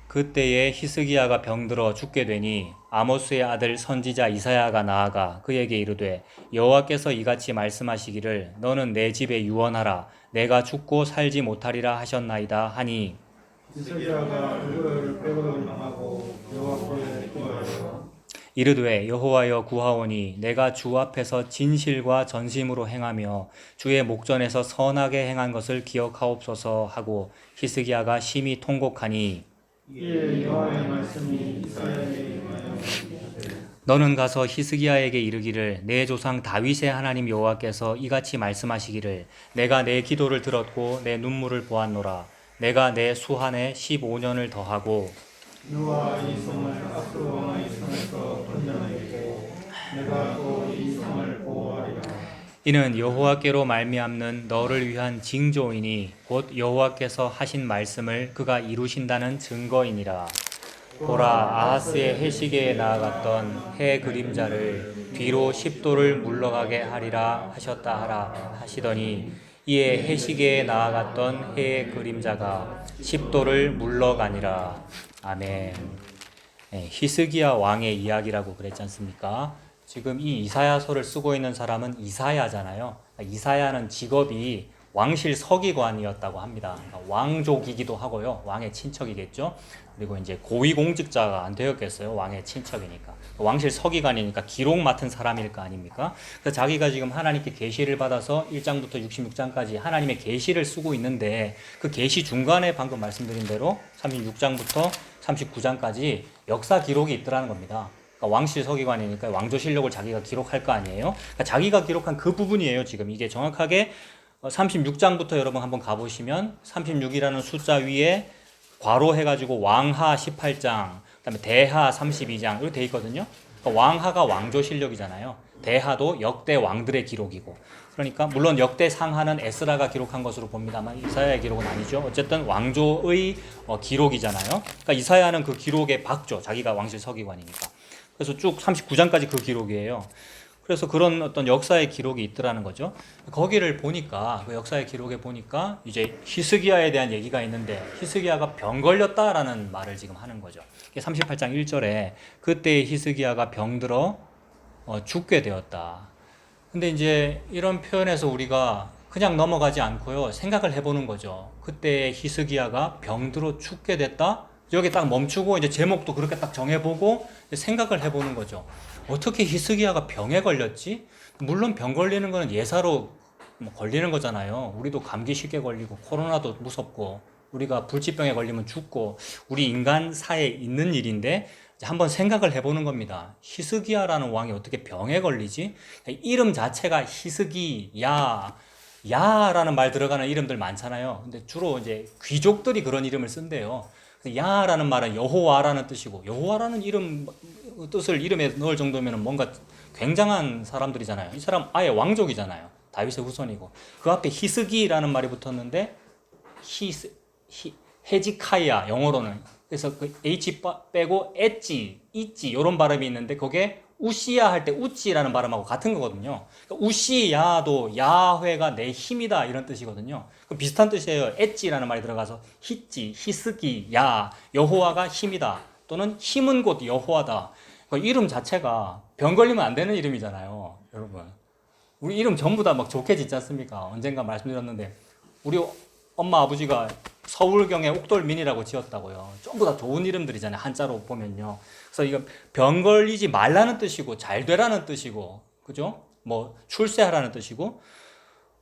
그때에 히스기야가 병들어 죽게 되니 아모스의 아들 선지자 이사야가 나아가 그에게 이르되 여호와께서 이같이 말씀하시기를 너는 내 집에 유언하라 내가 죽고 살지 못하리라 하셨나이다 하니 히스기야가 그를 빼고 망하고 여호와께 기도하여 이르되 여호와여 구하오니 내가 주 앞에서 진실과 전심으로 행하며 주의 목전에서 선하게 행한 것을 기억하옵소서 하고 히스기야가 심히 통곡하니 이에 여호와의 말씀이 이사야에게 임하여 너는 가서 히스기야에게 이르기를 내 조상 다윗의 하나님 여호와께서 이같이 말씀하시기를 내가 내 기도를 들었고 내 눈물을 보았노라 내가 내 수한에 15년을 더하고 너와 이 성을 아스로 왕의 손에서 건져내고 내가 또 이 성을 보호하리라. 이는 여호와께로 말미암는 너를 위한 징조이니 곧 여호와께서 하신 말씀을 그가 이루신다는 증거이니라. 보라 아하스의 해시계에 나아갔던 해 그림자를 뒤로 10도를 물러가게 하리라 하셨다 하라 하시더니 이에 해시계에 나아갔던 해의 그림자가 10도를 물러가니라. 아멘. 히스기야 왕의 이야기라고 그랬지 않습니까? 지금 이 이사야서를 쓰고 있는 사람은 이사야잖아요. 이사야는 직업이 왕실 서기관이었다고 합니다. 왕족이기도 하고요. 왕의 친척이겠죠. 그리고 이제 고위공직자가 안 되었겠어요. 왕의 친척이니까. 왕실 서기관이니까 기록 맡은 사람일 거 아닙니까? 그래서 자기가 지금 하나님께 계시를 받아서 1장부터 66장까지 하나님의 계시를 쓰고 있는데 그 계시 중간에 방금 말씀드린 대로 36장부터 39장까지 역사 기록이 있더라는 겁니다. 그러니까 왕실 서기관이니까 왕조실록을 자기가 기록할 거 아니에요. 그러니까 자기가 기록한 그 부분이에요. 지금 이게 정확하게 36장부터 여러분 한번 가보시면 36이라는 숫자 위에 괄호해가지고 왕하 18장, 그다음에 대하 32장 이렇게 돼 있거든요. 그러니까 왕하가 왕조실록이잖아요. 대하도 역대 왕들의 기록이고. 그러니까 물론 역대 상하는 에스라가 기록한 것으로 봅니다만 이사야의 기록은 아니죠. 어쨌든 왕조의 기록이잖아요. 그러니까 이사야는 그 기록의 박조, 자기가 왕실 서기관이니까. 그래서 쭉 39장까지 그 기록이에요. 그래서 그런 어떤 역사의 기록이 있더라는 거죠. 거기를 보니까 그 역사의 기록에 보니까 이제 히스기야에 대한 얘기가 있는데 히스기야가 병 걸렸다라는 말을 지금 하는 거죠. 38장 1절에 그때 히스기야가 병들어 죽게 되었다. 근데 이제 이런 표현에서 우리가 그냥 넘어가지 않고요. 생각을 해보는 거죠. 그때 히스기야가 병들어 죽게 됐다? 여기 딱 멈추고 이제 제목도 그렇게 딱 정해보고 생각을 해보는 거죠. 어떻게 히스기야가 병에 걸렸지? 물론 병 걸리는 거는 예사로 걸리는 거잖아요. 우리도 감기 쉽게 걸리고 코로나도 무섭고 우리가 불치병에 걸리면 죽고 우리 인간사에 있는 일인데 한번 생각을 해보는 겁니다. 히스기야라는 왕이 어떻게 병에 걸리지? 이름 자체가 히스기야, 야라는 말 들어가는 이름들 많잖아요. 근데 주로 이제 귀족들이 그런 이름을 쓴대요. 야라는 말은 여호와라는 뜻이고 여호와라는 이름 뜻을 이름에 넣을 정도면 뭔가 굉장한 사람들이잖아요. 이 사람 아예 왕족이잖아요. 다윗의 후손이고 그 앞에 히스기라는 말이 붙었는데 헤지카이아 영어로는 그래서 그 H 빼고 엣지, 있지 이런 발음이 있는데 그게 우시야 할 때 우찌라는 발음하고 같은 거거든요. 그러니까 우시야도 야훼가 내 힘이다 이런 뜻이거든요. 그 비슷한 뜻이에요. 엣지라는 말이 들어가서 히찌, 히스기, 야 여호와가 힘이다 또는 힘은 곧 여호와다. 그 이름 자체가 병 걸리면 안 되는 이름이잖아요, 여러분. 우리 이름 전부 다 막 좋게 짓지 않습니까? 언젠가 말씀드렸는데 우리 엄마 아버지가 서울경에 옥돌민이라고 지었다고요. 전부 다 좋은 이름들이잖아요. 한자로 보면요. 그래서 이거 병 걸리지 말라는 뜻이고 잘 되라는 뜻이고, 그죠? 뭐 출세하라는 뜻이고,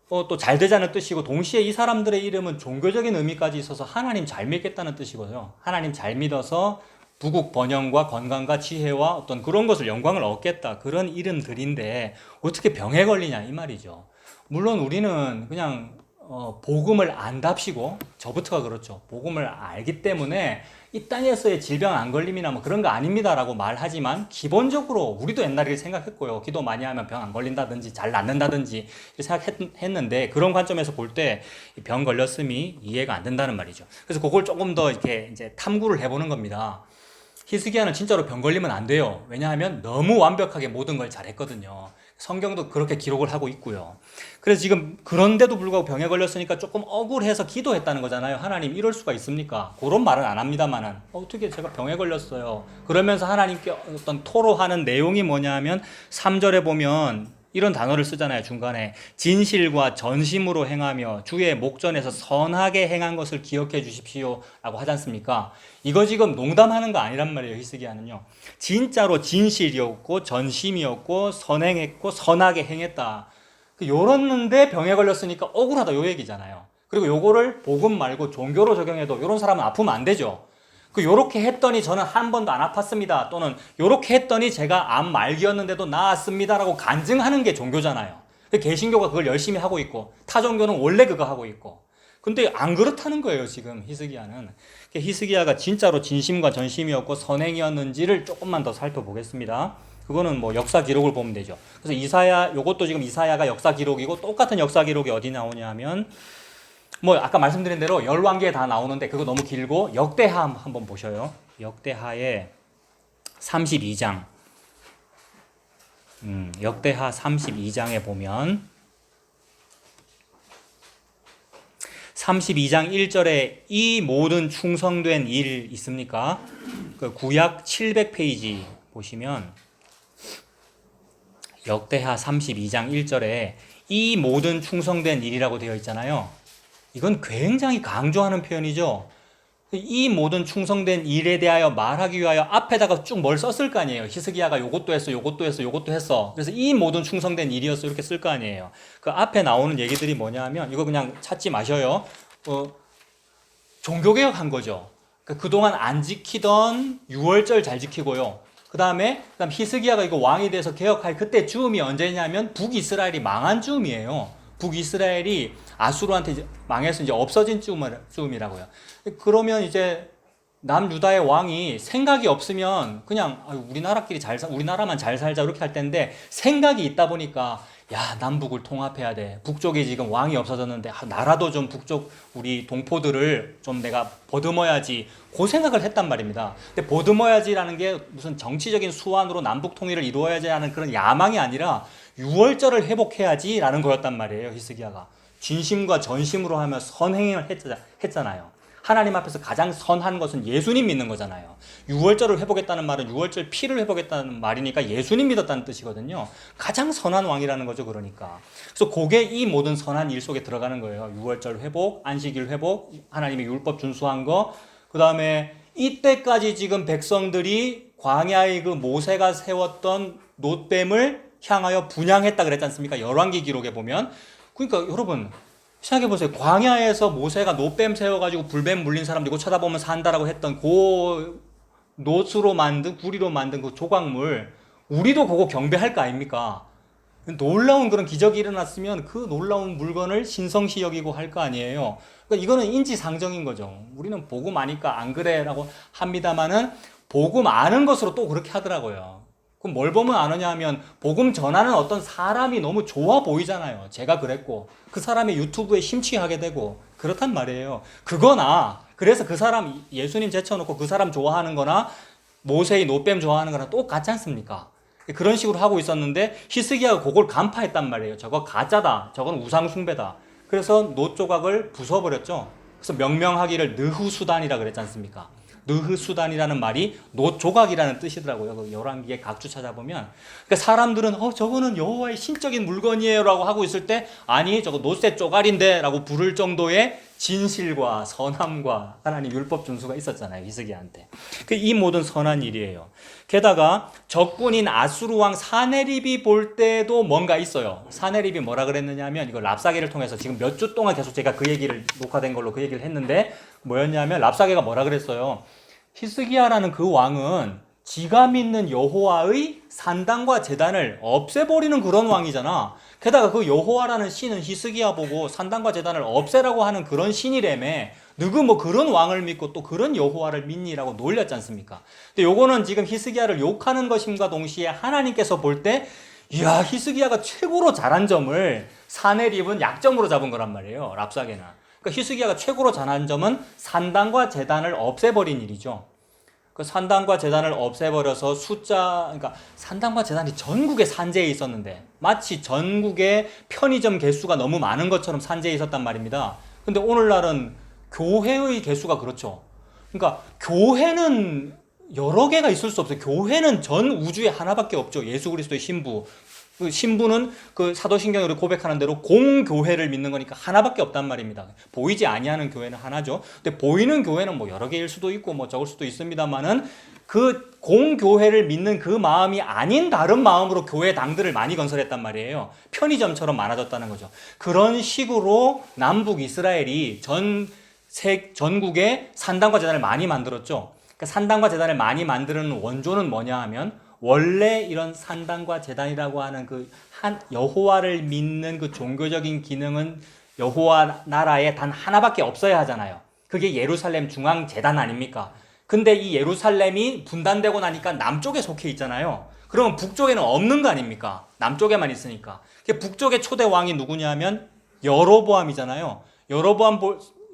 또 잘 되자는 뜻이고, 동시에 이 사람들의 이름은 종교적인 의미까지 있어서 하나님 잘 믿겠다는 뜻이고요. 하나님 잘 믿어서 부국 번영과 건강과 지혜와 어떤 그런 것을 영광을 얻겠다. 그런 이름들인데 어떻게 병에 걸리냐 이 말이죠. 물론 우리는 그냥 복음을 안답시고 저부터가 그렇죠. 복음을 알기 때문에 이 땅에서의 질병 안 걸림이나 뭐 그런 거 아닙니다라고 말하지만 기본적으로 우리도 옛날에 생각했고요. 기도 많이 하면 병 안 걸린다든지 잘 낫는다든지 생각했는데 그런 관점에서 볼 때 병 걸렸음이 이해가 안 된다는 말이죠. 그래서 그걸 조금 더 이렇게 이제 탐구를 해보는 겁니다. 히스기야는 진짜로 병 걸리면 안 돼요. 왜냐하면 너무 완벽하게 모든 걸 잘했거든요. 성경도 그렇게 기록을 하고 있고요. 그래서 지금 그런데도 불구하고 병에 걸렸으니까 조금 억울해서 기도했다는 거잖아요. 하나님 이럴 수가 있습니까? 그런 말은 안 합니다만은 어떻게 제가 병에 걸렸어요. 그러면서 하나님께 어떤 토로하는 내용이 뭐냐 하면 3절에 보면 이런 단어를 쓰잖아요. 중간에 진실과 전심으로 행하며 주의 목전에서 선하게 행한 것을 기억해 주십시오 라고 하지 않습니까? 이거 지금 농담하는 거 아니란 말이에요. 히스기야는요. 진짜로 진실이었고 전심이었고 선행했고 선하게 행했다. 요랬는데 병에 걸렸으니까 억울하다 요 얘기잖아요. 그리고 요거를 복음 말고 종교로 적용해도 요런 사람은 아프면 안 되죠. 요렇게 했더니 저는 한 번도 안 아팠습니다. 또는 요렇게 했더니 제가 암 말기였는데도 나았습니다라고 간증하는 게 종교잖아요. 개신교가 그걸 열심히 하고 있고 타 종교는 원래 그거 하고 있고. 근데 안 그렇다는 거예요. 지금 히스기야는. 히스기야가 진짜로 진심과 전심이었고 선행이었는지를 조금만 더 살펴보겠습니다. 그거는 뭐 역사 기록을 보면 되죠. 그래서 이사야, 요것도 지금 이사야가 역사 기록이고 똑같은 역사 기록이 어디 나오냐 하면 뭐 아까 말씀드린 대로 열왕기에 다 나오는데 그거 너무 길고 역대하 한번 보셔요. 역대하의 32장. 역대하 32장에 보면 32장 1절에 이 모든 충성된 일 있습니까? 그 구약 700페이지 보시면 역대하 32장 1절에 이 모든 충성된 일이라고 되어 있잖아요. 이건 굉장히 강조하는 표현이죠. 이 모든 충성된 일에 대하여 말하기 위하여 앞에다가 쭉 뭘 썼을 거 아니에요. 히스기야가 요것도 했어, 요것도 했어, 요것도 했어. 그래서 이 모든 충성된 일이었어 이렇게 쓸 거 아니에요. 그 앞에 나오는 얘기들이 뭐냐 하면 이거 그냥 찾지 마셔요. 종교개혁한 거죠. 그동안 안 지키던 유월절 잘 지키고요. 그다음 히스기야가 이거 왕이 돼서 개혁할 그때 즈음이 언제냐면 북이스라엘이 망한 즈음이에요. 북이스라엘이 아수르한테 이제 망해서 이제 없어진 즈음이라고요. 그러면 이제 남유다의 왕이 생각이 없으면 그냥 우리나라끼리 우리나라만 잘 살자 이렇게 할 텐데 생각이 있다 보니까 야 남북을 통합해야 돼. 북쪽에 지금 왕이 없어졌는데 나라도 좀 북쪽 우리 동포들을 좀 내가 보듬어야지. 그 생각을 했단 말입니다. 근데 보듬어야지라는 게 무슨 정치적인 수완으로 남북 통일을 이루어야지 하는 그런 야망이 아니라 유월절을 회복해야지라는 거였단 말이에요. 히스기야가 진심과 전심으로 하며 선행을 했잖아요. 하나님 앞에서 가장 선한 것은 예수님 믿는 거잖아요. 유월절을 회복했다는 말은 유월절 피를 회복했다는 말이니까 예수님 믿었다는 뜻이거든요. 가장 선한 왕이라는 거죠. 그러니까. 그래서 그게 이 모든 선한 일 속에 들어가는 거예요. 유월절 회복, 안식일 회복, 하나님의 율법 준수한 거. 그 다음에 이때까지 지금 백성들이 광야의 그 모세가 세웠던 놋뱀을 향하여 분향했다 그랬지 않습니까? 열왕기 기록에 보면. 그러니까 여러분 생각해보세요. 광야에서 모세가 놋뱀 세워가지고 불뱀 물린 사람들 이거 쳐다보면 산다라고 했던 그 놋으로 만든 구리로 만든 그 조각물 우리도 그거 경배할 거 아닙니까? 놀라운 그런 기적이 일어났으면 그 놀라운 물건을 신성시 여기고 할 거 아니에요. 그러니까 이거는 인지상정인 거죠. 우리는 복음 아니까 안 그래라고 합니다만은 복음 아는 것으로 또 그렇게 하더라고요. 그럼 뭘 보면 아느냐 하면 복음 전하는 어떤 사람이 너무 좋아 보이잖아요. 제가 그랬고 그 사람의 유튜브에 심취하게 되고 그렇단 말이에요. 그거나 그래서 그 사람 예수님 제쳐놓고 그 사람 좋아하는 거나 모세의 놋뱀 좋아하는 거나 똑같지 않습니까? 그런 식으로 하고 있었는데 히스기야가 그걸 간파했단 말이에요. 저거 가짜다. 저건 우상숭배다. 그래서 놋 조각을 부숴버렸죠. 그래서 명명하기를 느후수단이라 그랬지 않습니까? 느흐수단이라는 말이 놋 조각이라는 뜻이더라고요. 그 열왕기에 각주 찾아보면. 그러니까 사람들은 저거는 여호와의 신적인 물건이에요라고 하고 있을 때 아니 저거 놋새 쪼가리인데 라고 부를 정도의 진실과 선함과 하나님 율법 준수가 있었잖아요. 히스기야한테. 이 모든 선한 일이에요. 게다가 적군인 아수르 왕 사네립이 볼 때도 뭔가 있어요. 사네립이 뭐라 그랬느냐 하면 이거 랍사게를 통해서 지금 몇 주 동안 계속 제가 그 얘기를 녹화된 걸로 그 얘기를 했는데 뭐였냐면 랍사게가 뭐라 그랬어요. 히스기야라는 그 왕은 지가 믿는 여호와의 산당과 제단을 없애버리는 그런 왕이잖아. 게다가 그 여호와라는 신은 히스기야 보고 산당과 제단을 없애라고 하는 그런 신이라며 누구 뭐 그런 왕을 믿고 또 그런 여호와를 믿니라고 놀렸지 않습니까? 근데 요거는 지금 히스기야를 욕하는 것임과 동시에 하나님께서 볼 때 이야 히스기야가 최고로 잘한 점을 사네립은 약점으로 잡은 거란 말이에요. 랍사게는. 그러니까 히스기야가 최고로 잘한 점은 산당과 제단을 없애버린 일이죠. 그 산당과 제단을 없애버려서 그러니까 산당과 제단이 전국에 산재에 있었는데 마치 전국에 편의점 개수가 너무 많은 것처럼 산재에 있었단 말입니다. 근데 오늘날은 교회의 개수가 그렇죠. 그러니까 교회는 여러 개가 있을 수 없어요. 교회는 전 우주에 하나밖에 없죠. 예수 그리스도의 신부. 그 신부는 그 사도신경으로 고백하는 대로 공교회를 믿는 거니까 하나밖에 없단 말입니다. 보이지 아니하는 교회는 하나죠. 근데 보이는 교회는 뭐 여러 개일 수도 있고 뭐 적을 수도 있습니다만은 그 공교회를 믿는 그 마음이 아닌 다른 마음으로 교회 당들을 많이 건설했단 말이에요. 편의점처럼 많아졌다는 거죠. 그런 식으로 남북 이스라엘이 전국에 산당과 제단을 많이 만들었죠. 그러니까 산당과 제단을 많이 만드는 원조는 뭐냐 하면 원래 이런 산당과 제단이라고 하는 그 한 여호와를 믿는 그 종교적인 기능은 여호와 나라에 단 하나밖에 없어야 하잖아요. 그게 예루살렘 중앙 제단 아닙니까? 근데 이 예루살렘이 분단되고 나니까 남쪽에 속해 있잖아요. 그러면 북쪽에는 없는 거 아닙니까? 남쪽에만 있으니까. 북쪽의 초대 왕이 누구냐면 여로보암이잖아요. 여로보암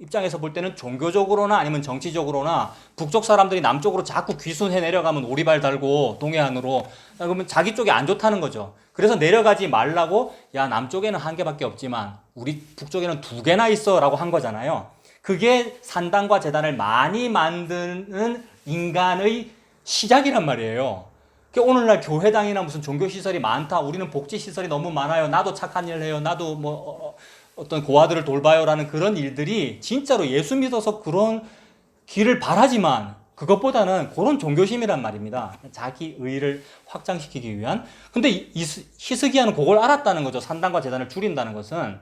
입장에서 볼 때는 종교적으로나 아니면 정치적으로나 북쪽 사람들이 남쪽으로 자꾸 귀순해 내려가면 오리발 달고 동해안으로 그러면 자기 쪽이 안 좋다는 거죠. 그래서 내려가지 말라고 야 남쪽에는 한 개밖에 없지만 우리 북쪽에는 두 개나 있어 라고 한 거잖아요. 그게 산당과 제단을 많이 만드는 인간의 시작이란 말이에요. 오늘날 교회당이나 무슨 종교시설이 많다. 우리는 복지시설이 너무 많아요. 나도 착한 일 해요. 나도 뭐 어떤 고아들을 돌봐요라는 그런 일들이 진짜로 예수 믿어서 그런 길을 바라지만 그것보다는 그런 종교심이란 말입니다. 자기 의를 확장시키기 위한. 근데 히스기야는 그걸 알았다는 거죠. 산당과 제단을 줄인다는 것은.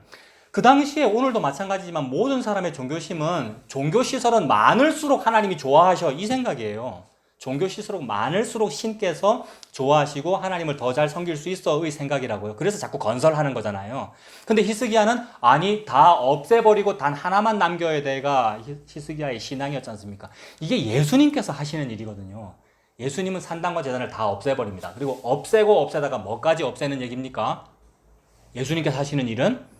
그 당시에 오늘도 마찬가지지만 모든 사람의 종교심은 종교시설은 많을수록 하나님이 좋아하셔 이 생각이에요. 종교시설은 많을수록 신께서 좋아하시고 하나님을 더 잘 섬길 수 있어의 생각이라고요. 그래서 자꾸 건설하는 거잖아요. 근데 히스기야는 아니 다 없애버리고 단 하나만 남겨야 돼가 히스기야의 신앙이었지 않습니까? 이게 예수님께서 하시는 일이거든요. 예수님은 산당과 제단을 다 없애버립니다. 그리고 없애고 없애다가 뭐까지 없애는 얘기입니까? 예수님께서 하시는 일은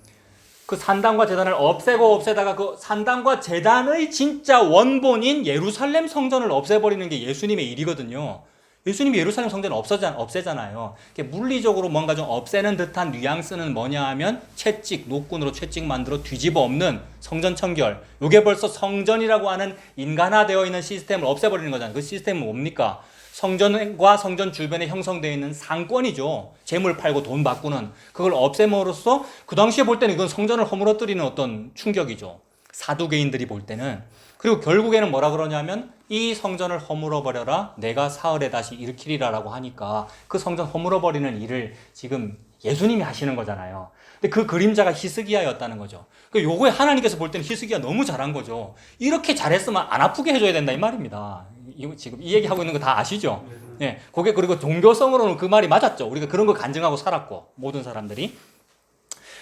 그 산당과 제단을 없애고 없애다가 그 산당과 제단의 진짜 원본인 예루살렘 성전을 없애버리는 게 예수님의 일이거든요. 예수님이 예루살렘 성전을 없애잖아요. 물리적으로 뭔가 좀 없애는 듯한 뉘앙스는 뭐냐 하면 채찍, 노끈으로 채찍 만들어 뒤집어 엎는 성전 청결. 이게 벌써 성전이라고 하는 인간화되어 있는 시스템을 없애버리는 거잖아요. 그 시스템은 뭡니까? 성전과 성전 주변에 형성되어 있는 상권이죠. 재물 팔고 돈 바꾸는. 그걸 없앰으로써 그 당시에 볼 때는 이건 성전을 허물어뜨리는 어떤 충격이죠. 사두개인들이 볼 때는. 그리고 결국에는 뭐라 그러냐면 이 성전을 허물어버려라. 내가 사흘에 다시 일으키리라라고 하니까 그 성전 허물어버리는 일을 지금 예수님이 하시는 거잖아요. 근데 그 그림자가 히스기야였다는 거죠. 요거에 하나님께서 볼 때는 히스기야 너무 잘한 거죠. 이렇게 잘했으면 안 아프게 해줘야 된다 이 말입니다. 이거 지금 이 얘기하고 있는 거 다 아시죠? 예. 그게 그리고 종교성으로는 그 말이 맞았죠. 우리가 그런 거 간증하고 살았고 모든 사람들이.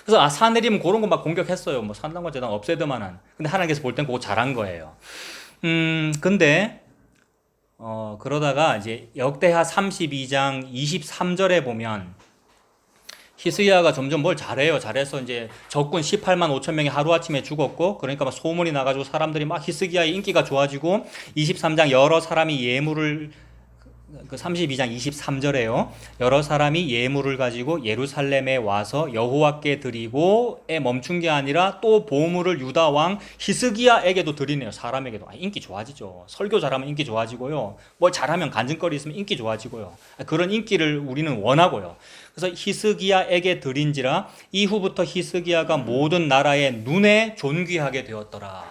그래서 산 내리면 그런 거 막 공격했어요. 뭐 산당과 제단 없애더만은. 근데 하나님께서 볼 땐 그거 잘한 거예요. 근데 그러다가 이제 역대하 32장 23절에 보면 히스기야가 점점 뭘 잘해요. 잘해서 이제 적군 18만 5천 명이 하루아침에 죽었고, 그러니까 막 소문이 나가지고 사람들이 막 히스기야의 인기가 좋아지고, 23장 여러 사람이 예물을, 그 32장 23절에요. 여러 사람이 예물을 가지고 예루살렘에 와서 여호와께 드리고에 멈춘 게 아니라 또 보물을 유다 왕 히스기야에게도 드리네요. 사람에게도. 인기 좋아지죠. 설교 잘하면 인기 좋아지고요. 뭐 잘하면 간증거리 있으면 인기 좋아지고요. 그런 인기를 우리는 원하고요. 그래서 히스기야에게 드린지라 이후부터 히스기야가 모든 나라의 눈에 존귀하게 되었더라.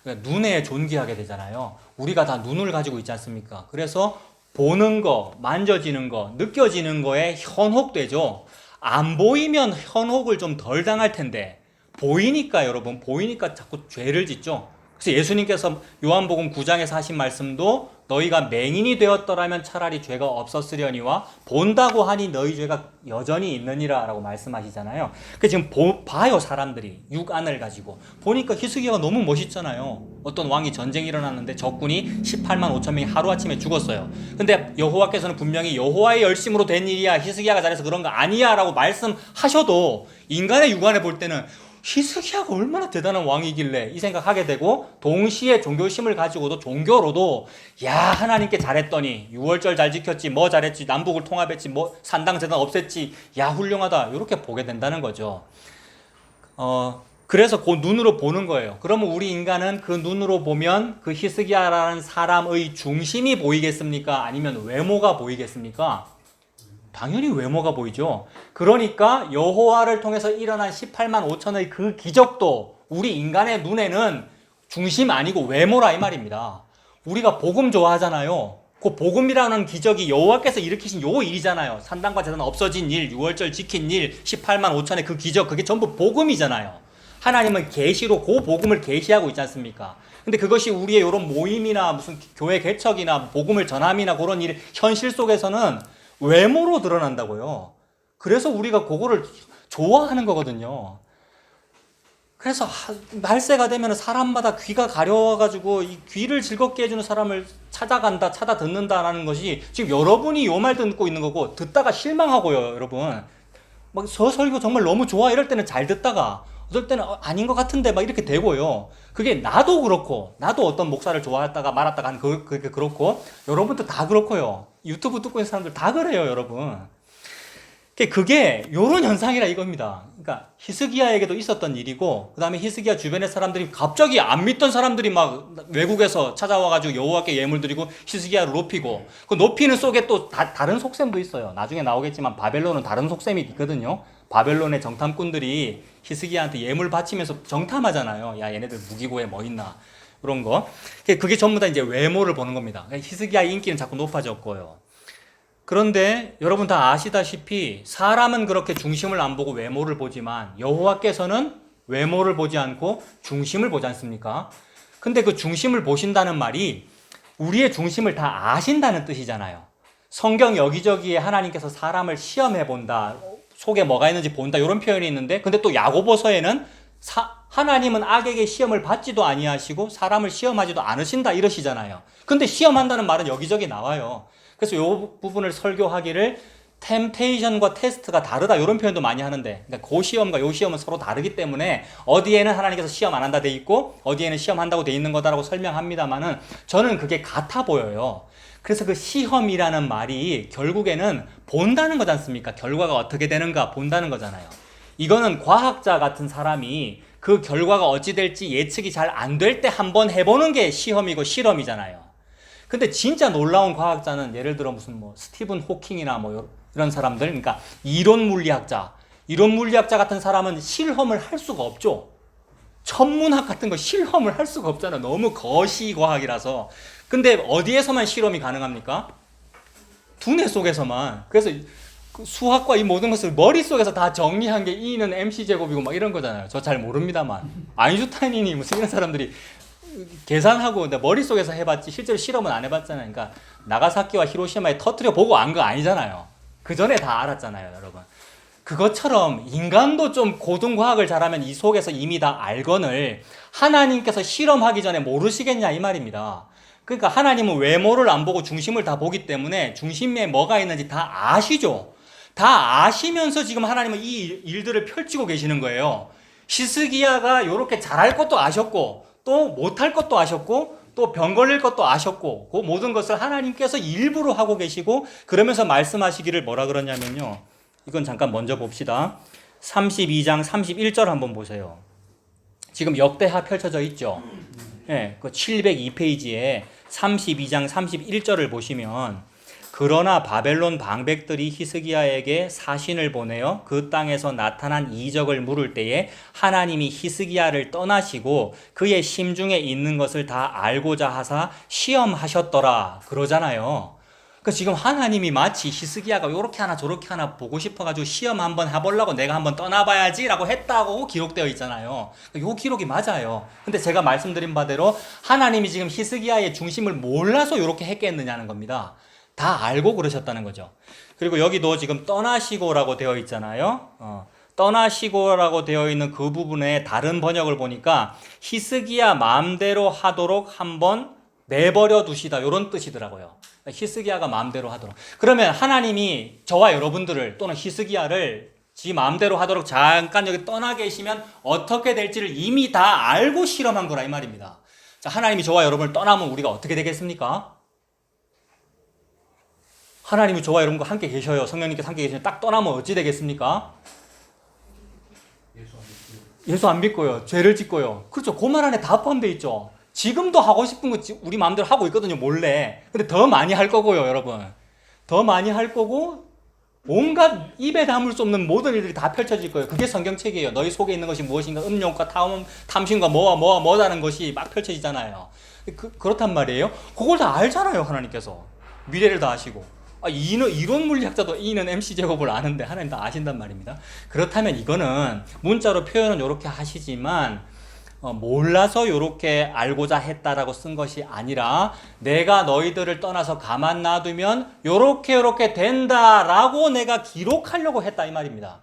그러니까 눈에 존귀하게 되잖아요. 우리가 다 눈을 가지고 있지 않습니까? 그래서 보는 거, 만져지는 거, 느껴지는 거에 현혹되죠. 안 보이면 현혹을 좀 덜 당할 텐데 보이니까 여러분, 보이니까 자꾸 죄를 짓죠. 그래서 예수님께서 요한복음 9장에서 하신 말씀도 너희가 맹인이 되었더라면 차라리 죄가 없었으려니와 본다고 하니 너희 죄가 여전히 있느니라 라고 말씀하시잖아요. 그래서 지금 봐요. 사람들이 육안을 가지고 보니까 히스기야가 너무 멋있잖아요. 어떤 왕이 전쟁이 일어났는데 적군이 18만 5천 명이 하루아침에 죽었어요. 근데 여호와께서는 분명히 여호와의 열심으로 된 일이야, 히스기야가 잘해서 그런 거 아니야 라고 말씀하셔도 인간의 육안에 볼 때는 히스기야가 얼마나 대단한 왕이길래 이 생각하게 되고, 동시에 종교심을 가지고도 종교로도 야, 하나님께 잘했더니 6월절 잘 지켰지, 뭐 잘했지, 남북을 통합했지, 뭐 산당제단 없앴지, 야 훌륭하다, 이렇게 보게 된다는 거죠. 그래서 그 눈으로 보는 거예요. 그러면 우리 인간은 그 눈으로 보면 그 히스기야라는 사람의 중심이 보이겠습니까? 아니면 외모가 보이겠습니까? 당연히 외모가 보이죠. 그러니까 여호와를 통해서 일어난 18만 5천의 그 기적도 우리 인간의 눈에는 중심 아니고 외모라 이 말입니다. 우리가 복음 좋아하잖아요. 그 복음이라는 기적이 여호와께서 일으키신 요 일이잖아요. 산당과 제단 없어진 일, 6월절 지킨 일, 18만 5천의 그 기적, 그게 전부 복음이잖아요. 하나님은 계시로 그 복음을 계시하고 있지 않습니까? 근데 그것이 우리의 이런 모임이나 무슨 교회 개척이나 복음을 전함이나 그런 일, 현실 속에서는 외모로 드러난다고요. 그래서 우리가 그거를 좋아하는 거거든요. 그래서 말세가 되면 사람마다 귀가 가려워가지고 이 귀를 즐겁게 해주는 사람을 찾아간다, 찾아 듣는다라는 것이 지금 여러분이 요 말 듣고 있는 거고, 듣다가 실망하고요, 여러분. 막 설교 정말 너무 좋아 이럴 때는 잘 듣다가 어떨 때는 아닌 것 같은데 막 이렇게 되고요. 그게 나도 그렇고, 나도 어떤 목사를 좋아했다가 말았다가 하는 그게 그렇고, 여러분도 다 그렇고요. 유튜브 듣고 있는 사람들 다 그래요, 여러분. 그게 요런 현상이라 이겁니다. 그러니까 히스기야에게도 있었던 일이고, 그 다음에 히스기야 주변의 사람들이 갑자기 안 믿던 사람들이 막 외국에서 찾아와가지고 여호와께 예물 드리고 히스기야를 높이고, 그 높이는 속에 또 다른 속셈도 있어요. 나중에 나오겠지만 바벨론은 다른 속셈이 있거든요. 바벨론의 정탐꾼들이 히스기야한테 예물 바치면서 정탐하잖아요. 야, 얘네들 무기고에 뭐 있나, 그런 거. 그게 전부 다 이제 외모를 보는 겁니다. 히스기야의 인기는 자꾸 높아졌고요. 그런데 여러분 다 아시다시피 사람은 그렇게 중심을 안 보고 외모를 보지만 여호와께서는 외모를 보지 않고 중심을 보지 않습니까? 근데 그 중심을 보신다는 말이 우리의 중심을 다 아신다는 뜻이잖아요. 성경 여기저기에 하나님께서 사람을 시험해 본다, 속에 뭐가 있는지 본다, 이런 표현이 있는데, 근데 또 야고보서에는 하나님은 악에게 시험을 받지도 아니하시고 사람을 시험하지도 않으신다 이러시잖아요. 근데 시험한다는 말은 여기저기 나와요. 그래서 이 부분을 설교하기를 템테이션과 테스트가 다르다 이런 표현도 많이 하는데, 그러니까 그 시험과 이 시험은 서로 다르기 때문에 어디에는 하나님께서 시험 안 한다 돼 있고 어디에는 시험한다고 돼 있는 거다라고 설명합니다만은 저는 그게 같아 보여요. 그래서 그 시험이라는 말이 결국에는 본다는 거지 않습니까? 결과가 어떻게 되는가 본다는 거잖아요. 이거는 과학자 같은 사람이 그 결과가 어찌 될지 예측이 잘 안 될 때 한번 해보는 게 시험이고 실험이잖아요. 근데 진짜 놀라운 과학자는 예를 들어 무슨 뭐 스티븐 호킹이나 뭐 이런 사람들, 그러니까 이론 물리학자 같은 사람은 실험을 할 수가 없죠. 천문학 같은 거 실험을 할 수가 없잖아요. 너무 거시과학이라서. 근데 어디에서만 실험이 가능합니까? 두뇌 속에서만. 그래서 수학과 이 모든 것을 머릿속에서 다 정리한 게 E는 mc제곱이고 막 이런 거잖아요. 저 잘 모릅니다만. 아인슈타인이니 무슨 이런 사람들이 계산하고 머릿속에서 해봤지 실제로 실험은 안 해봤잖아요. 그러니까 나가사키와 히로시마에 터뜨려 보고 안 거 아니잖아요. 그 전에 다 알았잖아요, 여러분. 그것처럼 인간도 좀 고등과학을 잘하면 이 속에서 이미 다 알거늘 하나님께서 실험하기 전에 모르시겠냐 이 말입니다. 그러니까 하나님은 외모를 안 보고 중심을 다 보기 때문에 중심에 뭐가 있는지 다 아시죠. 다 아시면서 지금 하나님은 이 일들을 펼치고 계시는 거예요. 히스기야가 이렇게 잘할 것도 아셨고 또 못할 것도 아셨고 또 병 걸릴 것도 아셨고 그 모든 것을 하나님께서 일부러 하고 계시고 그러면서 말씀하시기를 뭐라 그러냐면요. 이건 잠깐 먼저 봅시다. 32장 31절 한번 보세요. 지금 역대하 펼쳐져 있죠. 네, 그 702페이지에 32장 31절을 보시면 그러나 바벨론 방백들이 히스기야에게 사신을 보내어 그 땅에서 나타난 이적을 물을 때에 하나님이 히스기야를 떠나시고 그의 심중에 있는 것을 다 알고자 하사 시험하셨더라 그러잖아요. 그러니까 지금 하나님이 마치 히스기야가 요렇게 하나 저렇게 하나 보고 싶어가지고 시험 한번 해보려고 내가 한번 떠나봐야지 라고 했다고 기록되어 있잖아요. 요 기록이 맞아요. 근데 제가 말씀드린 바대로 하나님이 지금 히스기야의 중심을 몰라서 요렇게 했겠느냐는 겁니다. 다 알고 그러셨다는 거죠. 그리고 여기도 지금 떠나시고라고 되어 있잖아요. 떠나시고라고 되어 있는 그 부분에 다른 번역을 보니까 히스기야 마음대로 하도록 한번 내버려 두시다 이런 뜻이더라고요. 히스기야가 마음대로 하도록. 그러면 하나님이 저와 여러분들을 또는 히스기야를 지 마음대로 하도록 잠깐 여기 떠나 계시면 어떻게 될지를 이미 다 알고 실험한 거라 이 말입니다. 자, 하나님이 저와 여러분을 떠나면 우리가 어떻게 되겠습니까? 하나님이 저와 여러분과 함께 계셔요. 성령님께서 함께 계시면 딱 떠나면 어찌 되겠습니까? 예수 안 믿고요. 죄를 짓고요. 그렇죠. 그 말 안에 다 포함되어 있죠. 지금도 하고 싶은 거 우리 마음대로 하고 있거든요. 몰래. 근데 더 많이 할 거고요. 여러분. 더 많이 할 거고 온갖 입에 담을 수 없는 모든 일들이 다 펼쳐질 거예요. 그게 성경책이에요. 너희 속에 있는 것이 무엇인가 음욕과 탐심과 뭐다는 것이 막 펼쳐지잖아요. 그렇단 말이에요. 그걸 다 알잖아요. 하나님께서. 미래를 다 아시고. 이론 물리학자도 E는 mc제곱을 아는데 하나님 다 아신단 말입니다. 그렇다면 이거는 문자로 표현은 이렇게 하시지만 몰라서 이렇게 알고자 했다라고 쓴 것이 아니라 내가 너희들을 떠나서 가만 놔두면 요렇게 된다라고 내가 기록하려고 했다 이 말입니다.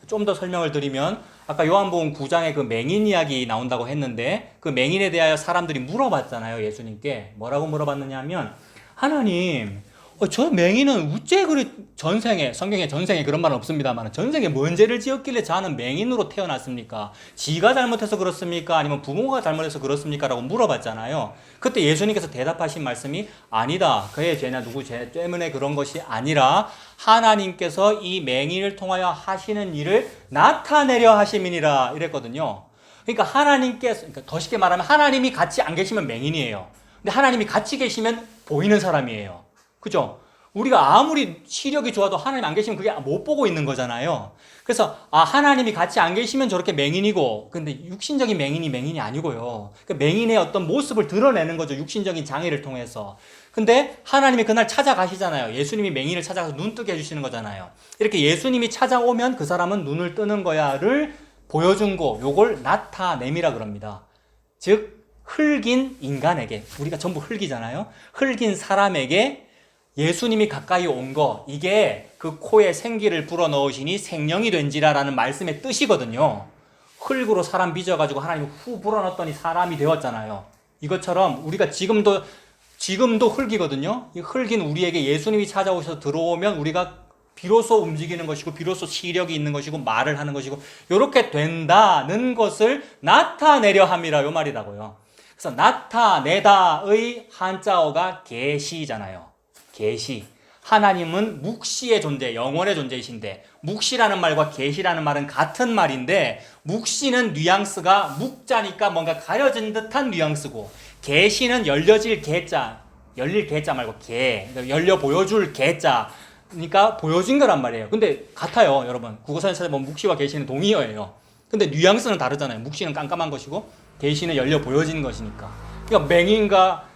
좀 더 설명을 드리면 아까 요한복음 9장에 그 맹인 이야기 나온다고 했는데 그 맹인에 대하여 사람들이 물어봤잖아요. 예수님께 뭐라고 물어봤느냐 하면 하나님 저 맹인은 우째 그리 전생에 성경에 전생에 그런 말은 없습니다만 전생에 뭔 죄를 지었길래 저는 맹인으로 태어났습니까? 지가 잘못해서 그렇습니까? 아니면 부모가 잘못해서 그렇습니까? 라고 물어봤잖아요. 그때 예수님께서 대답하신 말씀이 아니다. 그의 죄나 누구 죄 때문에 그런 것이 아니라 하나님께서 이 맹인을 통하여 하시는 일을 나타내려 하심이니라 이랬거든요. 그러니까 하나님께서 더 쉽게 말하면 하나님이 같이 안 계시면 맹인이에요. 근데 하나님이 같이 계시면 보이는 사람이에요. 그죠? 우리가 아무리 시력이 좋아도 하나님 안 계시면 그게 못 보고 있는 거잖아요. 그래서 하나님이 같이 안 계시면 저렇게 맹인이고 근데 육신적인 맹인이 아니고요. 그 맹인의 어떤 모습을 드러내는 거죠. 육신적인 장애를 통해서. 근데 하나님이 그날 찾아가시잖아요. 예수님이 맹인을 찾아가서 눈 뜨게 해주시는 거잖아요. 이렇게 예수님이 찾아오면 그 사람은 눈을 뜨는 거야를 보여준 거 요걸 나타냄이라 그럽니다. 즉 흙인 인간에게 우리가 전부 흙이잖아요. 흙인 사람에게 예수님이 가까이 온 거 이게 그 코에 생기를 불어넣으시니 생명이 된지라라는 말씀의 뜻이거든요. 흙으로 사람 빚어가지고 하나님이 후 불어넣었더니 사람이 되었잖아요. 이것처럼 우리가 지금도 흙이거든요. 이 흙인 우리에게 예수님이 찾아오셔서 들어오면 우리가 비로소 움직이는 것이고 비로소 시력이 있는 것이고 말을 하는 것이고 이렇게 된다는 것을 나타내려 함이라 요 말이라고요. 그래서 나타내다의 한자어가 계시잖아요. 계시. 하나님은 묵시의 존재, 영원의 존재이신데 묵시라는 말과 계시라는 말은 같은 말인데 묵시는 뉘앙스가 묵자니까 뭔가 가려진 듯한 뉘앙스고 계시는 열려질 개자, 열릴 개자 말고 개, 열려 보여줄 개자 그러니까 보여진 거란 말이에요. 근데 같아요, 여러분. 국어사전 찾아보면 묵시와 계시는 동의어예요. 근데 뉘앙스는 다르잖아요. 묵시는 깜깜한 것이고 계시는 열려 보여지는 것이니까. 그러니까 맹인과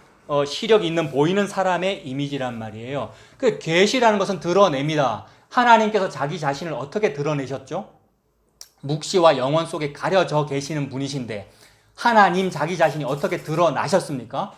시력이 있는 보이는 사람의 이미지란 말이에요. 그 계시라는 것은 드러냅니다. 하나님께서 자기 자신을 어떻게 드러내셨죠? 묵시와 영원 속에 가려져 계시는 분이신데 하나님 자기 자신이 어떻게 드러나셨습니까?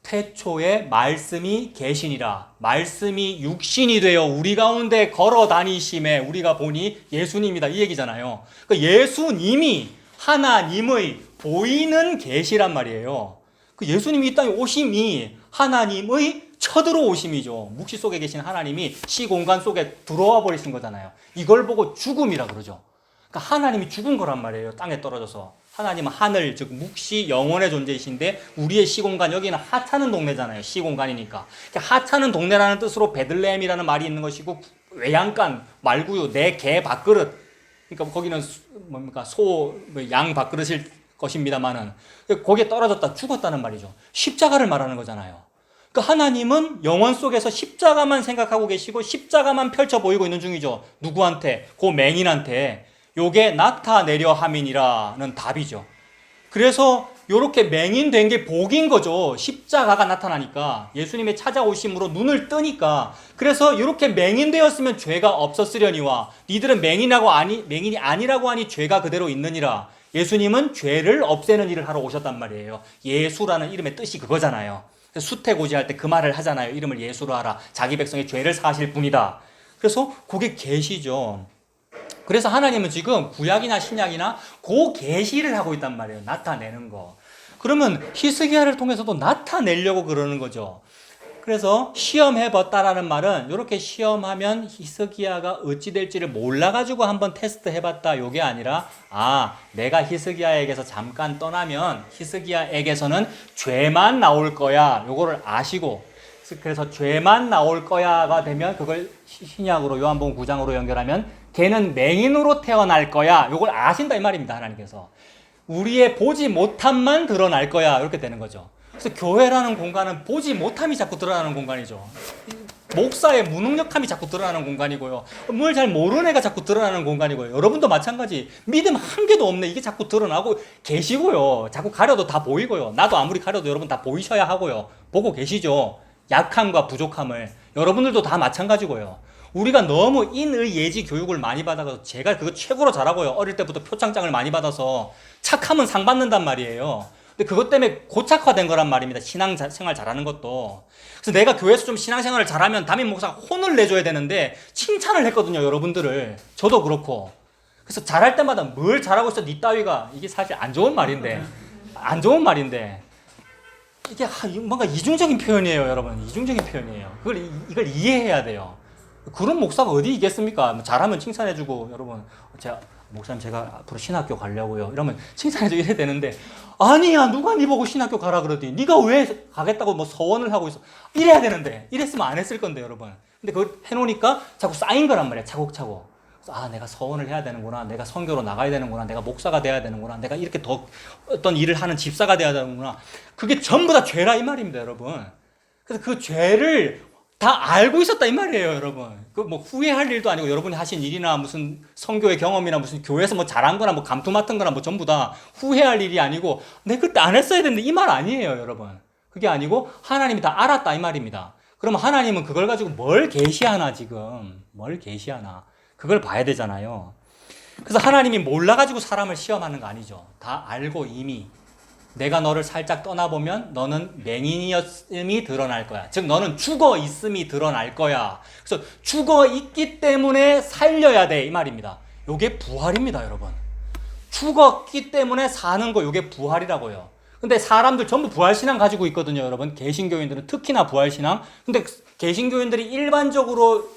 태초에 말씀이 계시니라. 말씀이 육신이 되어 우리 가운데 걸어 다니심에 우리가 보니 예수님이다 이 얘기잖아요. 그러니까 예수님이 하나님의 보이는 계시란 말이에요. 그 예수님이 이 땅에 오심이 하나님의 쳐들어오심이죠. 묵시 속에 계신 하나님이 시공간 속에 들어와 버리신 거잖아요. 이걸 보고 죽음이라 그러죠. 그러니까 하나님이 죽은 거란 말이에요. 땅에 떨어져서. 하나님은 하늘, 즉 묵시 영원의 존재이신데 우리의 시공간, 여기는 하찮은 동네잖아요. 시공간이니까. 그러니까 하찮은 동네라는 뜻으로 베들레헴이라는 말이 있는 것이고 외양간, 말구유, 내 개 밥그릇. 그러니까 거기는 뭡니까? 양 밥그릇일 것입니다만은 거기에 떨어졌다 죽었다는 말이죠. 십자가를 말하는 거잖아요. 그러니까 하나님은 영원 속에서 십자가만 생각하고 계시고 십자가만 펼쳐 보이고 있는 중이죠. 누구한테? 그 맹인한테. 요게 나타내려 함이니라는 답이죠. 그래서 요렇게 맹인된 게 복인 거죠. 십자가가 나타나니까 예수님의 찾아오심으로 눈을 뜨니까. 그래서 요렇게 맹인되었으면 죄가 없었으려니와 니들은 맹인이 아니라고 하니 죄가 그대로 있느니라. 예수님은 죄를 없애는 일을 하러 오셨단 말이에요. 예수라는 이름의 뜻이 그거잖아요. 수태고지할 때 그 말을 하잖아요. 이름을 예수로 하라. 자기 백성의 죄를 사하실 분이다. 그래서 그게 계시죠. 그래서 하나님은 지금 구약이나 신약이나 그 계시를 하고 있단 말이에요. 나타내는 거. 그러면 히스기야를 통해서도 나타내려고 그러는 거죠. 그래서 시험해봤다라는 말은 이렇게 시험하면 히스기야가 어찌 될지를 몰라가지고 한번 테스트 해봤다 요게 아니라 내가 히스기야에게서 잠깐 떠나면 히스기야에게서는 죄만 나올 거야 요거를 아시고, 그래서 죄만 나올 거야가 되면 그걸 신약으로 요한복음 9장으로 연결하면 걔는 맹인으로 태어날 거야 요걸 아신다 이 말입니다. 하나님께서 우리의 보지 못함만 드러날 거야 이렇게 되는 거죠. 그래서 교회라는 공간은 보지 못함이 자꾸 드러나는 공간이죠. 목사의 무능력함이 자꾸 드러나는 공간이고요. 뭘 잘 모르는 애가 자꾸 드러나는 공간이고요. 여러분도 마찬가지. 믿음 한 개도 없네. 이게 자꾸 드러나고 계시고요. 자꾸 가려도 다 보이고요. 나도 아무리 가려도 여러분 다 보이셔야 하고요. 보고 계시죠. 약함과 부족함을. 여러분들도 다 마찬가지고요. 우리가 너무 인의예지 교육을 많이 받아서 제가 그거 최고로 잘하고요. 어릴 때부터 표창장을 많이 받아서 착하면 상 받는단 말이에요. 근데 그것 때문에 고착화된 거란 말입니다. 신앙생활 잘하는 것도. 그래서 내가 교회에서 좀 신앙생활을 잘하면 담임 목사가 혼을 내줘야 되는데 칭찬을 했거든요. 여러분들을. 저도 그렇고. 그래서 잘할 때마다 뭘 잘하고 있어 니 따위가. 이게 사실 안 좋은 말인데 이게 뭔가 이중적인 표현이에요. 여러분. 이중적인 표현이에요. 이걸 이해해야 돼요. 그런 목사가 어디 있겠습니까? 잘하면 칭찬해주고, 여러분 목사님 제가 앞으로 신학교 가려고요 이러면 칭찬해주고 이래야 되는데, 아니야 누가 네 보고 신학교 가라 그러더니 네가 왜 가겠다고 뭐 서원을 하고 있어 이래야 되는데, 이랬으면 안 했을 건데 여러분. 근데 그걸 해놓으니까 자꾸 쌓인 거란 말이야. 차곡차곡. 내가 서원을 해야 되는구나, 내가 선교로 나가야 되는구나, 내가 목사가 돼야 되는구나, 내가 이렇게 더 어떤 일을 하는 집사가 돼야 되는구나. 그게 전부 다 죄라 이 말입니다 여러분. 그래서 그 죄를 다 알고 있었다 이 말이에요 여러분. 그 뭐 후회할 일도 아니고, 여러분이 하신 일이나 무슨 선교의 경험이나 무슨 교회에서 뭐 잘한 거나 뭐 감투 맡은 거나 뭐 전부 다 후회할 일이 아니고, 내가 그때 안 했어야 되는데 이 말 아니에요 여러분. 그게 아니고 하나님이 다 알았다 이 말입니다. 그러면 하나님은 그걸 가지고 뭘 계시하나, 지금 뭘 계시하나 그걸 봐야 되잖아요. 그래서 하나님이 몰라가지고 사람을 시험하는 거 아니죠. 다 알고 이미 내가 너를 살짝 떠나보면 너는 맹인이었음이 드러날 거야. 즉 너는 죽어 있음이 드러날 거야. 그래서 죽어 있기 때문에 살려야 돼 이 말입니다. 요게 부활입니다 여러분. 죽었기 때문에 사는 거, 요게 부활이라고요. 근데 사람들 전부 부활신앙 가지고 있거든요 여러분. 개신교인들은 특히나 부활신앙. 근데 개신교인들이 일반적으로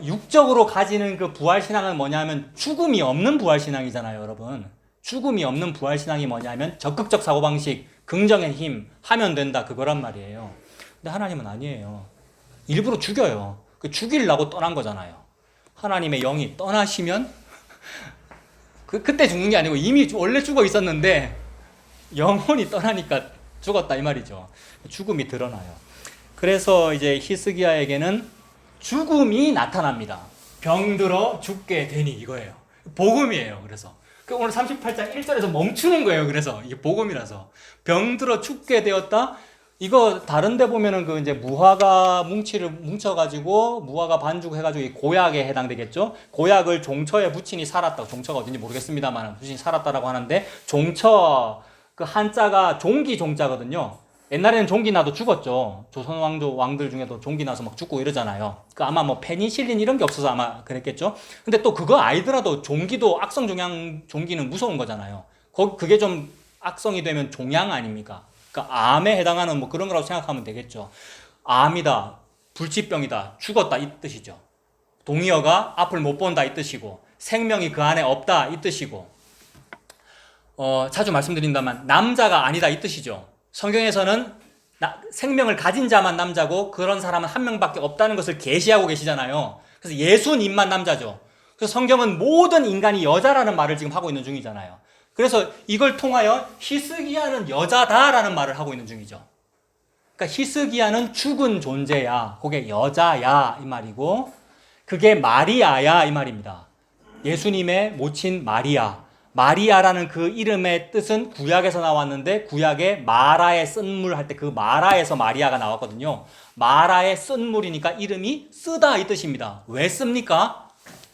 육적으로 가지는 그 부활신앙은 뭐냐면 죽음이 없는 부활신앙이잖아요 여러분. 죽음이 없는 부활신앙이 뭐냐면 적극적 사고방식, 긍정의 힘 하면 된다 그거란 말이에요. 근데 하나님은 아니에요. 일부러 죽여요. 죽이려고 떠난 거잖아요. 하나님의 영이 떠나시면 그때 죽는 게 아니고 이미 원래 죽어 있었는데 영혼이 떠나니까 죽었다 이 말이죠. 죽음이 드러나요. 그래서 이제 히스기야에게는 죽음이 나타납니다. 병들어 죽게 되니 이거예요. 복음이에요. 그래서 오늘 38장 1절에서 멈추는 거예요. 그래서 이게 복음이라서 병들어 죽게 되었다. 이거 다른 데 보면은 그 이제 무화과 뭉치를 뭉쳐가지고 무화과 반죽해가지고 이 고약에 해당되겠죠. 고약을 종처에 붙이니 살았다. 종처가 어딘지 모르겠습니다만 붙이니 살았다라고 하는데, 종처 그 한자가 종기 종자거든요. 옛날에는 종기 나도 죽었죠. 조선 왕들 중에도 종기 나서 막 죽고 이러잖아요. 그 아마 뭐 페니실린 이런 게 없어서 아마 그랬겠죠. 근데 또 그거 아니더라도 종기도 악성 종기는 무서운 거잖아요. 그게 좀 악성이 되면 종양 아닙니까? 그러니까 암에 해당하는 뭐 그런 거라고 생각하면 되겠죠. 암이다, 불치병이다, 죽었다 이 뜻이죠. 동의어가 앞을 못 본다 이 뜻이고, 생명이 그 안에 없다 이 뜻이고, 자주 말씀드린다만 남자가 아니다 이 뜻이죠. 성경에서는 생명을 가진 자만 남자고 그런 사람은 한 명밖에 없다는 것을 계시하고 계시잖아요. 그래서 예수님만 남자죠. 그래서 성경은 모든 인간이 여자라는 말을 지금 하고 있는 중이잖아요. 그래서 이걸 통하여 히스기야는 여자다라는 말을 하고 있는 중이죠. 그러니까 히스기야는 죽은 존재야. 그게 여자야 이 말이고, 그게 마리아야 이 말입니다. 예수님의 모친 마리아. 마리아라는 그 이름의 뜻은 구약에서 나왔는데, 구약에 마라의 쓴물 할 때 그 마라에서 마리아가 나왔거든요. 마라의 쓴물이니까 이름이 쓰다 이 뜻입니다. 왜 씁니까?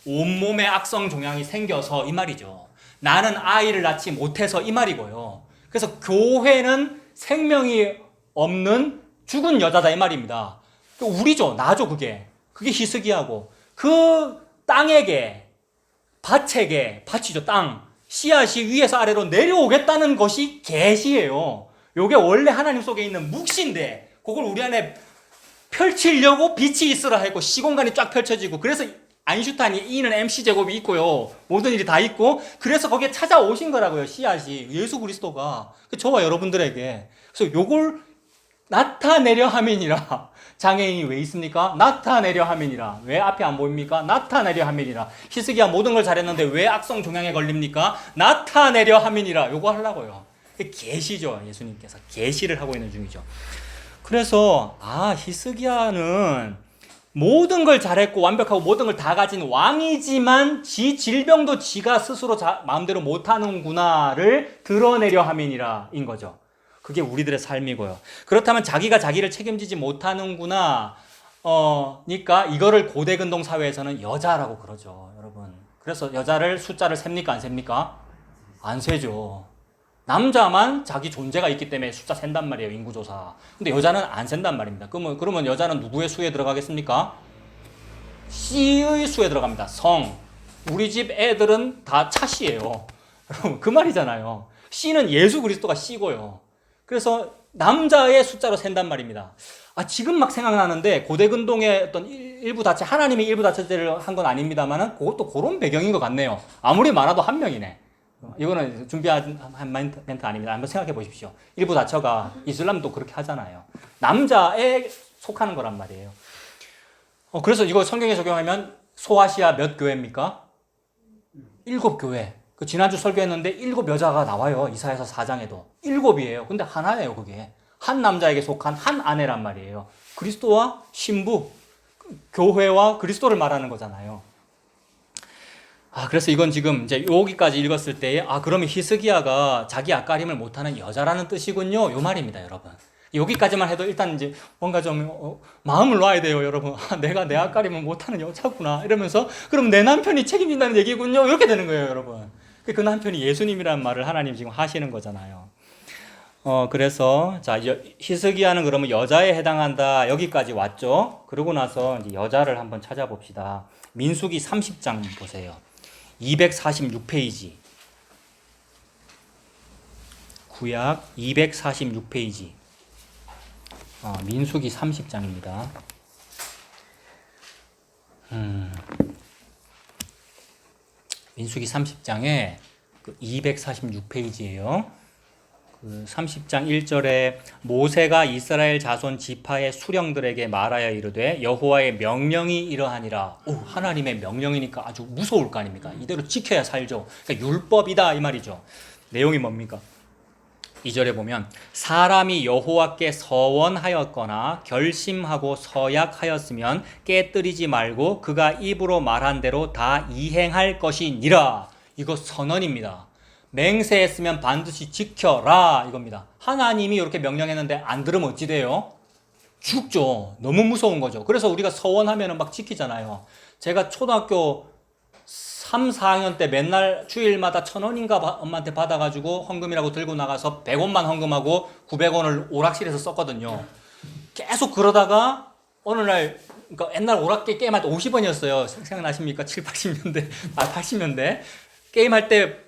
온몸에 악성 종양이 생겨서 이 말이죠. 나는 아이를 낳지 못해서 이 말이고요. 그래서 교회는 생명이 없는 죽은 여자다 이 말입니다. 우리죠. 나죠. 그게 히스기야고, 그 땅에게, 밭이죠. 땅. 씨앗이 위에서 아래로 내려오겠다는 것이 계시예요. 요게 원래 하나님 속에 있는 묵시인데 그걸 우리 안에 펼치려고 빛이 있으라 했고 시공간이 쫙 펼쳐지고 그래서 아인슈타인이 E는 mc제곱이 있고요. 모든 일이 다 있고 그래서 거기에 찾아오신 거라고요. 씨앗이 예수 그리스도가 저와 여러분들에게. 그래서 요걸 나타내려 함이니라. 장애인이 왜 있습니까? 나타내려 함이니라. 왜 앞에 안 보입니까? 나타내려 함이니라. 히스기야 모든 걸 잘했는데 왜 악성 종양에 걸립니까? 나타내려 함이니라. 요거 하려고요. 계시죠. 예수님께서 계시를 하고 있는 중이죠. 그래서 히스기야는 모든 걸 잘했고 완벽하고 모든 걸 다 가진 왕이지만 지 질병도 지가 스스로 마음대로 못하는구나를 드러내려 함이니라 인 거죠. 그게 우리들의 삶이고요. 그렇다면 자기가 자기를 책임지지 못하는구나 니까 이거를 고대 근동 사회에서는 여자라고 그러죠. 여러분. 그래서 여자를 숫자를 셉니까 안 셉니까? 안 세죠. 남자만 자기 존재가 있기 때문에 숫자 센단 말이에요. 인구조사. 근데 여자는 안 센단 말입니다. 그러면 여자는 누구의 수에 들어가겠습니까? 씨의 수에 들어갑니다. 성. 우리 집 애들은 다 차씨예요. 여러분 그 말이잖아요. 씨는 예수 그리스도가 씨고요. 그래서 남자의 숫자로 센단 말입니다. 지금 막 생각나는데 고대 근동의 어떤 일부 다처 하나님이 일부 다처제를 한 건 아닙니다만은 그것도 그런 배경인 것 같네요. 아무리 많아도 한 명이네. 이거는 준비한 멘트 아닙니다. 한번 생각해 보십시오. 일부 다처가 이슬람도 그렇게 하잖아요. 남자에 속하는 거란 말이에요. 그래서 이거 성경에 적용하면 소아시아 몇 교회입니까? 7교회. 지난주 설교했는데 7 여자가 나와요. 이사야서 4장에도. 7이에요. 근데 하나예요, 그게. 한 남자에게 속한 한 아내란 말이에요. 그리스도와 신부, 교회와 그리스도를 말하는 거잖아요. 그래서 이건 지금 이제 여기까지 읽었을 때에 그러면 히스기야가 자기 앞가림을 못하는 여자라는 뜻이군요. 요 말입니다, 여러분. 여기까지만 해도 일단 이제 뭔가 좀 마음을 놔야 돼요, 여러분. 내가 내 앞가림을 못하는 여자구나 이러면서 그럼 내 남편이 책임진다는 얘기군요. 이렇게 되는 거예요, 여러분. 그 남편이 예수님이라는 말을 하나님 지금 하시는 거잖아요. 그래서 자 히스기야는 그러면 여자에 해당한다. 여기까지 왔죠. 그러고 나서 이제 여자를 한번 찾아봅시다. 민수기 30장 보세요. 246페이지. 구약 246페이지. 민수기 30장입니다. 민수기 30장에 246페이지예요. 30장 1절에 모세가 이스라엘 자손 지파의 수령들에게 말하여 이르되 여호와의 명령이 이러하니라. 하나님의 명령이니까 아주 무서울 거 아닙니까? 이대로 지켜야 살죠. 그러니까 율법이다 이 말이죠. 내용이 뭡니까? 2절에 보면 사람이 여호와께 서원하였거나 결심하고 서약하였으면 깨뜨리지 말고 그가 입으로 말한 대로 다 이행할 것이니라. 이거 선언입니다. 맹세했으면 반드시 지켜라 이겁니다. 하나님이 이렇게 명령했는데 안 들으면 어찌 돼요? 죽죠. 너무 무서운 거죠. 그래서 우리가 서원하면 막 지키잖아요. 제가 초등학교 3, 4학년 때 맨날 주일마다 1,000원인가 엄마한테 받아가지고 헌금이라고 들고 나가서 100원만 헌금하고 900원을 오락실에서 썼거든요. 계속 그러다가 어느 날 그러니까 옛날 오락기 게임할 때 50원이었어요. 생각나십니까? 7, 80년대 80년대 게임할 때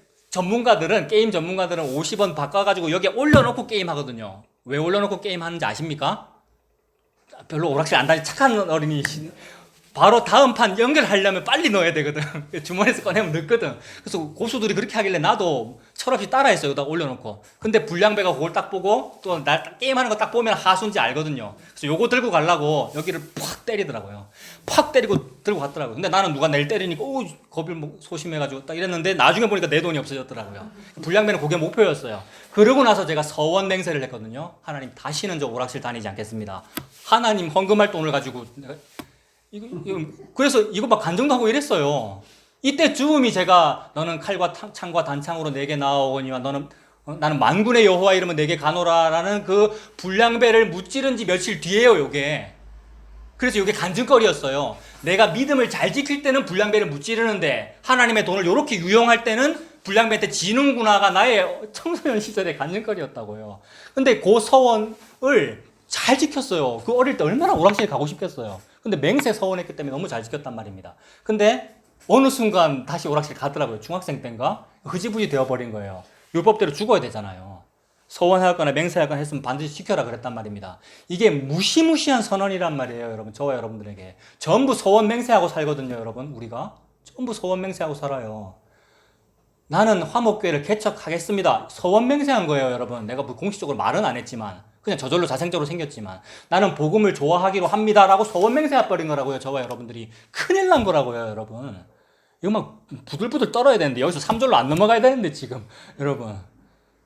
게임 전문가들은 50원 바꿔가지고 여기에 올려놓고 게임하거든요. 왜 올려놓고 게임하는지 아십니까? 별로 오락실 안 다니 착한 어린이 바로 다음 판 연결하려면 빨리 넣어야 되거든. 주머니에서 꺼내면 늦거든. 그래서 고수들이 그렇게 하길래 나도 철없이 따라했어요. 여기다 올려놓고. 근데 불량배가 그걸 딱 보고 또 나 게임하는 거 딱 보면 하수인지 알거든요. 그래서 요거 들고 가려고 여기를 팍 때리더라고요. 팍 때리고 들고 갔더라고요. 근데 나는 누가 내일 때리니까 겁을 소심해가지고 딱 이랬는데 나중에 보니까 내 돈이 없어졌더라고요. 불량배는 그게 목표였어요. 그러고 나서 제가 서원 맹세를 했거든요. 하나님 다시는 저 오락실 다니지 않겠습니다. 하나님 헌금할 돈을 가지고 그래서 이거 막 간증도 하고 이랬어요. 이때 즈음이 제가 너는 칼과 창과 단창으로 내게 나오거니와 나는 만군의 여호와 이름은 내게 가노라라는 그 불량배를 무찌른 지 며칠 뒤에요, 요게. 그래서 요게 간증거리였어요. 내가 믿음을 잘 지킬 때는 불량배를 무찌르는데 하나님의 돈을 요렇게 유용할 때는 불량배한테 지는구나가 나의 청소년 시절의 간증거리였다고요. 근데 그 서원을 잘 지켰어요. 그 어릴 때 얼마나 오락실에 가고 싶겠어요. 근데 맹세 서원했기 때문에 너무 잘 지켰단 말입니다. 근데 어느 순간 다시 오락실 가더라고요. 중학생 때인가? 흐지부지 되어버린 거예요. 율법대로 죽어야 되잖아요. 서원하거나 맹세하거나 했으면 반드시 지켜라 그랬단 말입니다. 이게 무시무시한 선언이란 말이에요, 여러분. 저와 여러분들에게. 전부 서원 맹세하고 살거든요, 여러분. 우리가 전부 서원 맹세하고 살아요. 나는 화목교회를 개척하겠습니다. 서원 맹세한 거예요, 여러분. 내가 공식적으로 말은 안 했지만 그냥 저절로 자생적으로 생겼지만 나는 복음을 좋아하기로 합니다라고 서원 맹세해버린 거라고요. 저와 여러분들이 큰일 난 거라고요, 여러분. 이거 막 부들부들 떨어야 되는데 여기서 3절로 안 넘어가야 되는데 지금 여러분.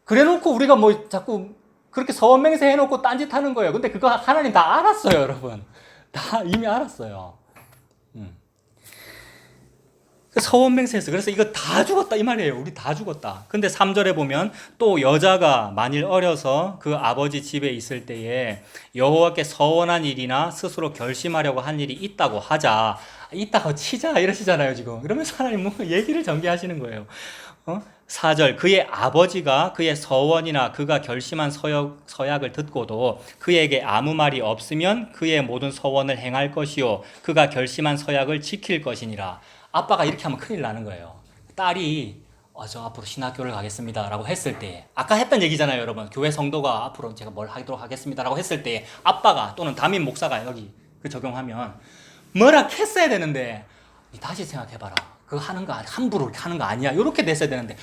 그래놓고 우리가 뭐 자꾸 그렇게 서원 맹세해놓고 딴짓하는 거예요. 근데 그거 하나님 다 알았어요, 여러분. 다 이미 알았어요. 서원 맹세했어. 그래서 이거 다 죽었다 이 말이에요. 우리 다 죽었다. 근데 3절에 보면 또 여자가 만일 어려서 그 아버지 집에 있을 때에 여호와께 서원한 일이나 스스로 결심하려고 한 일이 있다고 하자. 있다고 치자 이러시잖아요, 지금. 그러면서 하나님 뭐 얘기를 전개하시는 거예요. 4절 그의 아버지가 그의 서원이나 그가 결심한 서약을 듣고도 그에게 아무 말이 없으면 그의 모든 서원을 행할 것이요 그가 결심한 서약을 지킬 것이니라. 아빠가 이렇게 하면 큰일 나는 거예요. 딸이 저 앞으로 신학교를 가겠습니다 라고 했을 때 아까 했던 얘기잖아요, 여러분. 교회 성도가 앞으로 제가 뭘 하도록 하겠습니다 라고 했을 때 아빠가 또는 담임 목사가 여기 그 적용하면 뭐라 했어야 되는데 다시 생각해봐라. 그거 하는 거 함부로 하는 거 아니야. 이렇게 됐어야 되는데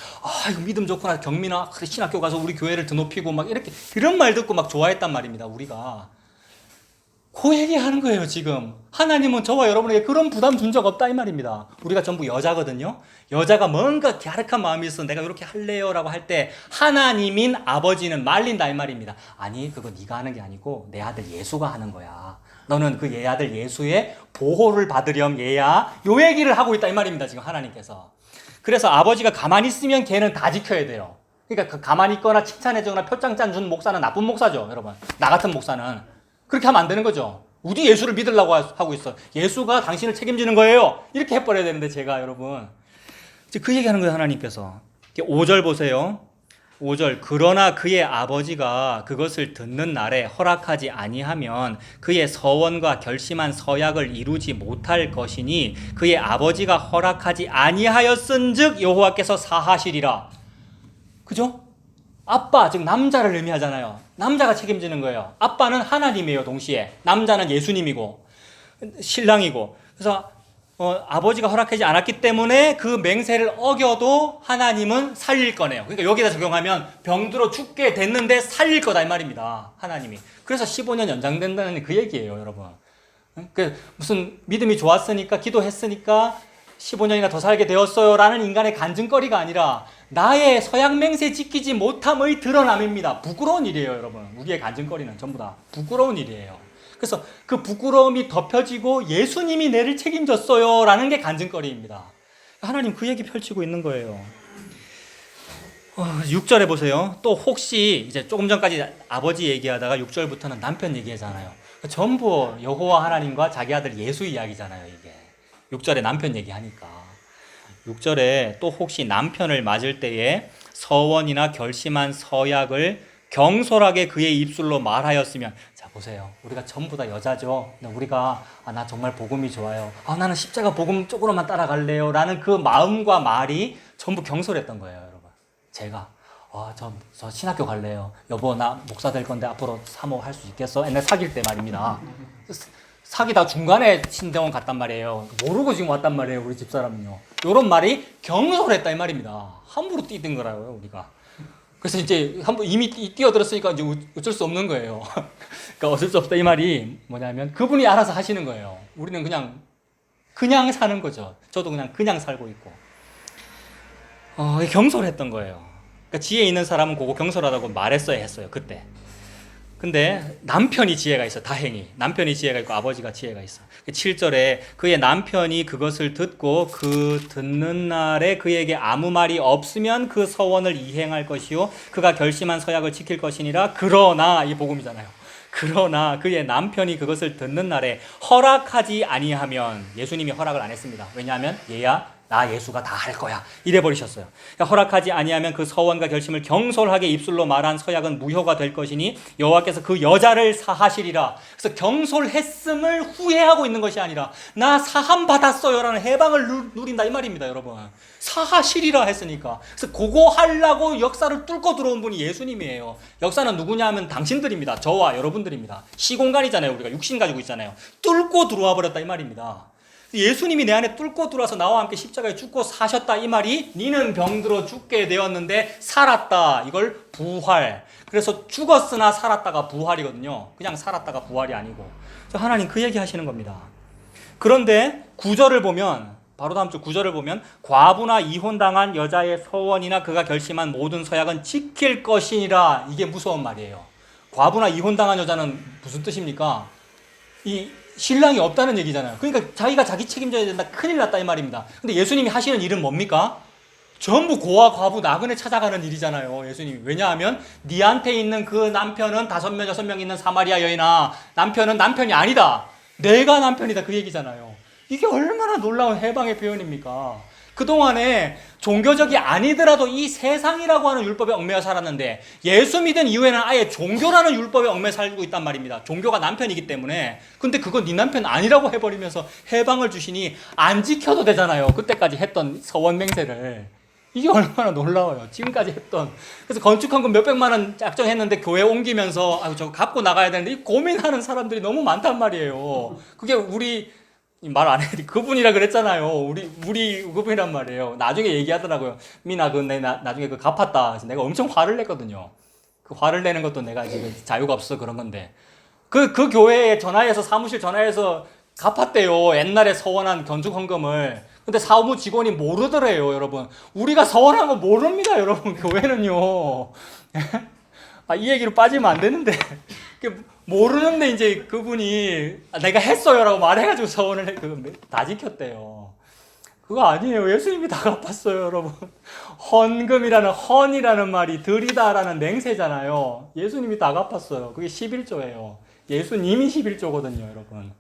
이거 믿음 좋구나. 경민아 그래 신학교 가서 우리 교회를 드높이고 막 이렇게 이런 말 듣고 막 좋아했단 말입니다. 우리가 그 얘기하는 거예요, 지금. 하나님은 저와 여러분에게 그런 부담 준 적 없다 이 말입니다. 우리가 전부 여자거든요. 여자가 뭔가 갸륵한 마음이 있어 내가 이렇게 할래요 라고 할 때 하나님인 아버지는 말린다 이 말입니다. 아니 그거 네가 하는 게 아니고 내 아들 예수가 하는 거야. 너는 그 얘 아들 예수의 보호를 받으렴 얘야. 요 얘기를 하고 있다 이 말입니다, 지금 하나님께서. 그래서 아버지가 가만히 있으면 걔는 다 지켜야 돼요. 그러니까 가만히 있거나 칭찬해주거나 표창 짠 준 목사는 나쁜 목사죠, 여러분. 나 같은 목사는 그렇게 하면 안 되는 거죠. 우리 예수를 믿으려고 하고 있어. 예수가 당신을 책임지는 거예요. 이렇게 해버려야 되는데 제가, 여러분. 그 얘기하는 거예요, 하나님께서. 5절 보세요. 5절 그러나 그의 아버지가 그것을 듣는 날에 허락하지 아니하면 그의 서원과 결심한 서약을 이루지 못할 것이니 그의 아버지가 허락하지 아니하였은즉 여호와께서 사하시리라. 그죠? 아빠, 즉 남자를 의미하잖아요. 남자가 책임지는 거예요. 아빠는 하나님이에요, 동시에. 남자는 예수님이고 신랑이고. 그래서 아버지가 허락하지 않았기 때문에 그 맹세를 어겨도 하나님은 살릴 거네요. 그러니까 여기다 적용하면 병들어 죽게 됐는데 살릴 거다 이 말입니다, 하나님이. 그래서 15년 연장된다는 그 얘기예요, 여러분. 그 무슨 믿음이 좋았으니까 기도했으니까 15년이나 더 살게 되었어요 라는 인간의 간증거리가 아니라 나의 서약 맹세 지키지 못함의 드러남입니다. 부끄러운 일이에요, 여러분. 우리의 간증거리는 전부 다 부끄러운 일이에요. 그래서 그 부끄러움이 덮여지고 예수님이 내를 책임졌어요 라는 게 간증거리입니다. 하나님 그 얘기 펼치고 있는 거예요. 6절에 보세요. 또 혹시 이제 조금 전까지 아버지 얘기하다가 6절부터는 남편 얘기하잖아요. 전부 여호와 하나님과 자기 아들 예수 이야기잖아요, 이게. 6절에 남편 얘기하니까. 6절에 또 혹시 남편을 맞을 때에 서원이나 결심한 서약을 경솔하게 그의 입술로 말하였으면, 자 보세요, 우리가 전부 다 여자죠. 우리가 나 정말 복음이 좋아요, 나는 십자가 복음 쪽으로만 따라갈래요 라는 그 마음과 말이 전부 경솔했던 거예요, 여러분. 제가 저 신학교 갈래요. 여보 나 목사 될 건데 앞으로 사모 할 수 있겠어? 옛날 사귈 때 말입니다. 사귀다 중간에 신대원 갔단 말이에요. 모르고 지금 왔단 말이에요, 우리 집사람은요. 이런 말이 경솔했다 이 말입니다. 함부로 뛰든 거라고요, 우리가. 그래서 이제 한번 이미 뛰어들었으니까 이제 어쩔 수 없는 거예요. 그러니까 어쩔 수 없다 이 말이 뭐냐면 그분이 알아서 하시는 거예요. 우리는 그냥 사는 거죠. 저도 그냥 살고 있고. 경솔했던 거예요. 그러니까 지혜 있는 사람은 그거 경솔하다고 말했어야 했어요, 그때. 근데 남편이 지혜가 있어, 다행히. 남편이 지혜가 있고 아버지가 지혜가 있어. 7절에 그의 남편이 그것을 듣고 그 듣는 날에 그에게 아무 말이 없으면 그 서원을 이행할 것이요 그가 결심한 서약을 지킬 것이니라. 그러나, 이 복음이잖아요. 그러나 그의 남편이 그것을 듣는 날에 허락하지 아니하면, 예수님이 허락을 안 했습니다. 왜냐하면 얘야 나 예수가 다 할 거야. 이래 버리셨어요. 그러니까 허락하지 아니하면 그 서원과 결심을 경솔하게 입술로 말한 서약은 무효가 될 것이니 여호와께서 그 여자를 사하시리라. 그래서 경솔했음을 후회하고 있는 것이 아니라 나 사함 받았어요라는 해방을 누린다 이 말입니다, 여러분. 사하시리라 했으니까. 그래서 그거 하려고 역사를 뚫고 들어온 분이 예수님이에요. 역사는 누구냐 하면 당신들입니다. 저와 여러분들입니다. 시공간이잖아요. 우리가 육신 가지고 있잖아요. 뚫고 들어와 버렸다 이 말입니다. 예수님이 내 안에 뚫고 들어와서 나와 함께 십자가에 죽고 사셨다 이 말이 니는 병들어 죽게 되었는데 살았다. 이걸 부활. 그래서 죽었으나 살았다가 부활이거든요. 그냥 살았다가 부활이 아니고. 하나님 그 얘기 하시는 겁니다. 그런데 구절을 보면 바로 다음 주 9절을 보면 과부나 이혼당한 여자의 서원이나 그가 결심한 모든 서약은 지킬 것이니라. 이게 무서운 말이에요. 과부나 이혼당한 여자는 무슨 뜻입니까? 이 신랑이 없다는 얘기잖아요. 그러니까 자기가 자기 책임져야 된다. 큰일 났다 이 말입니다. 근데 예수님이 하시는 일은 뭡니까? 전부 고아, 과부, 나그네 찾아가는 일이잖아요. 예수님이. 왜냐하면 네한테 있는 그 남편은 5명, 6명 있는 사마리아 여인아, 남편은 남편이 아니다. 내가 남편이다. 그 얘기잖아요. 이게 얼마나 놀라운 해방의 표현입니까? 그동안에 종교적이 아니더라도 이 세상이라고 하는 율법에 얽매여 살았는데 예수 믿은 이후에는 아예 종교라는 율법에 얽매여 살고 있단 말입니다. 종교가 남편이기 때문에. 근데 그건 네 남편 아니라고 해버리면서 해방을 주시니 안 지켜도 되잖아요. 그때까지 했던 서원 맹세를. 이게 얼마나 놀라워요. 지금까지 했던. 그래서 건축헌금 몇백만 원 작정했는데 교회 옮기면서 아유 저거 갚고 나가야 되는데 이 고민하는 사람들이 너무 많단 말이에요. 그게 우리 말 안 해. 그분이라 그랬잖아요. 우리 그분이란 말이에요. 나중에 얘기하더라고요. 미나, 나중에 갚았다. 그래서 내가 엄청 화를 냈거든요. 그 화를 내는 것도 내가 지금 자유가 없어 그런 건데. 그 교회에 전화해서, 사무실 전화해서 갚았대요. 옛날에 서원한 건축 헌금을. 근데 사무 직원이 모르더래요, 여러분. 우리가 서원한 거 모릅니다, 여러분. 교회는요. 이 얘기로 빠지면 안 되는데. 모르는데 이제 그분이 내가 했어요라고 말해가지고 서원을 다 지켰대요. 그거 아니에요. 예수님이 다 갚았어요, 여러분. 헌금이라는 헌이라는 말이 드리다라는 맹세잖아요. 예수님이 다 갚았어요. 그게 11조예요. 예수님이 11조거든요, 여러분.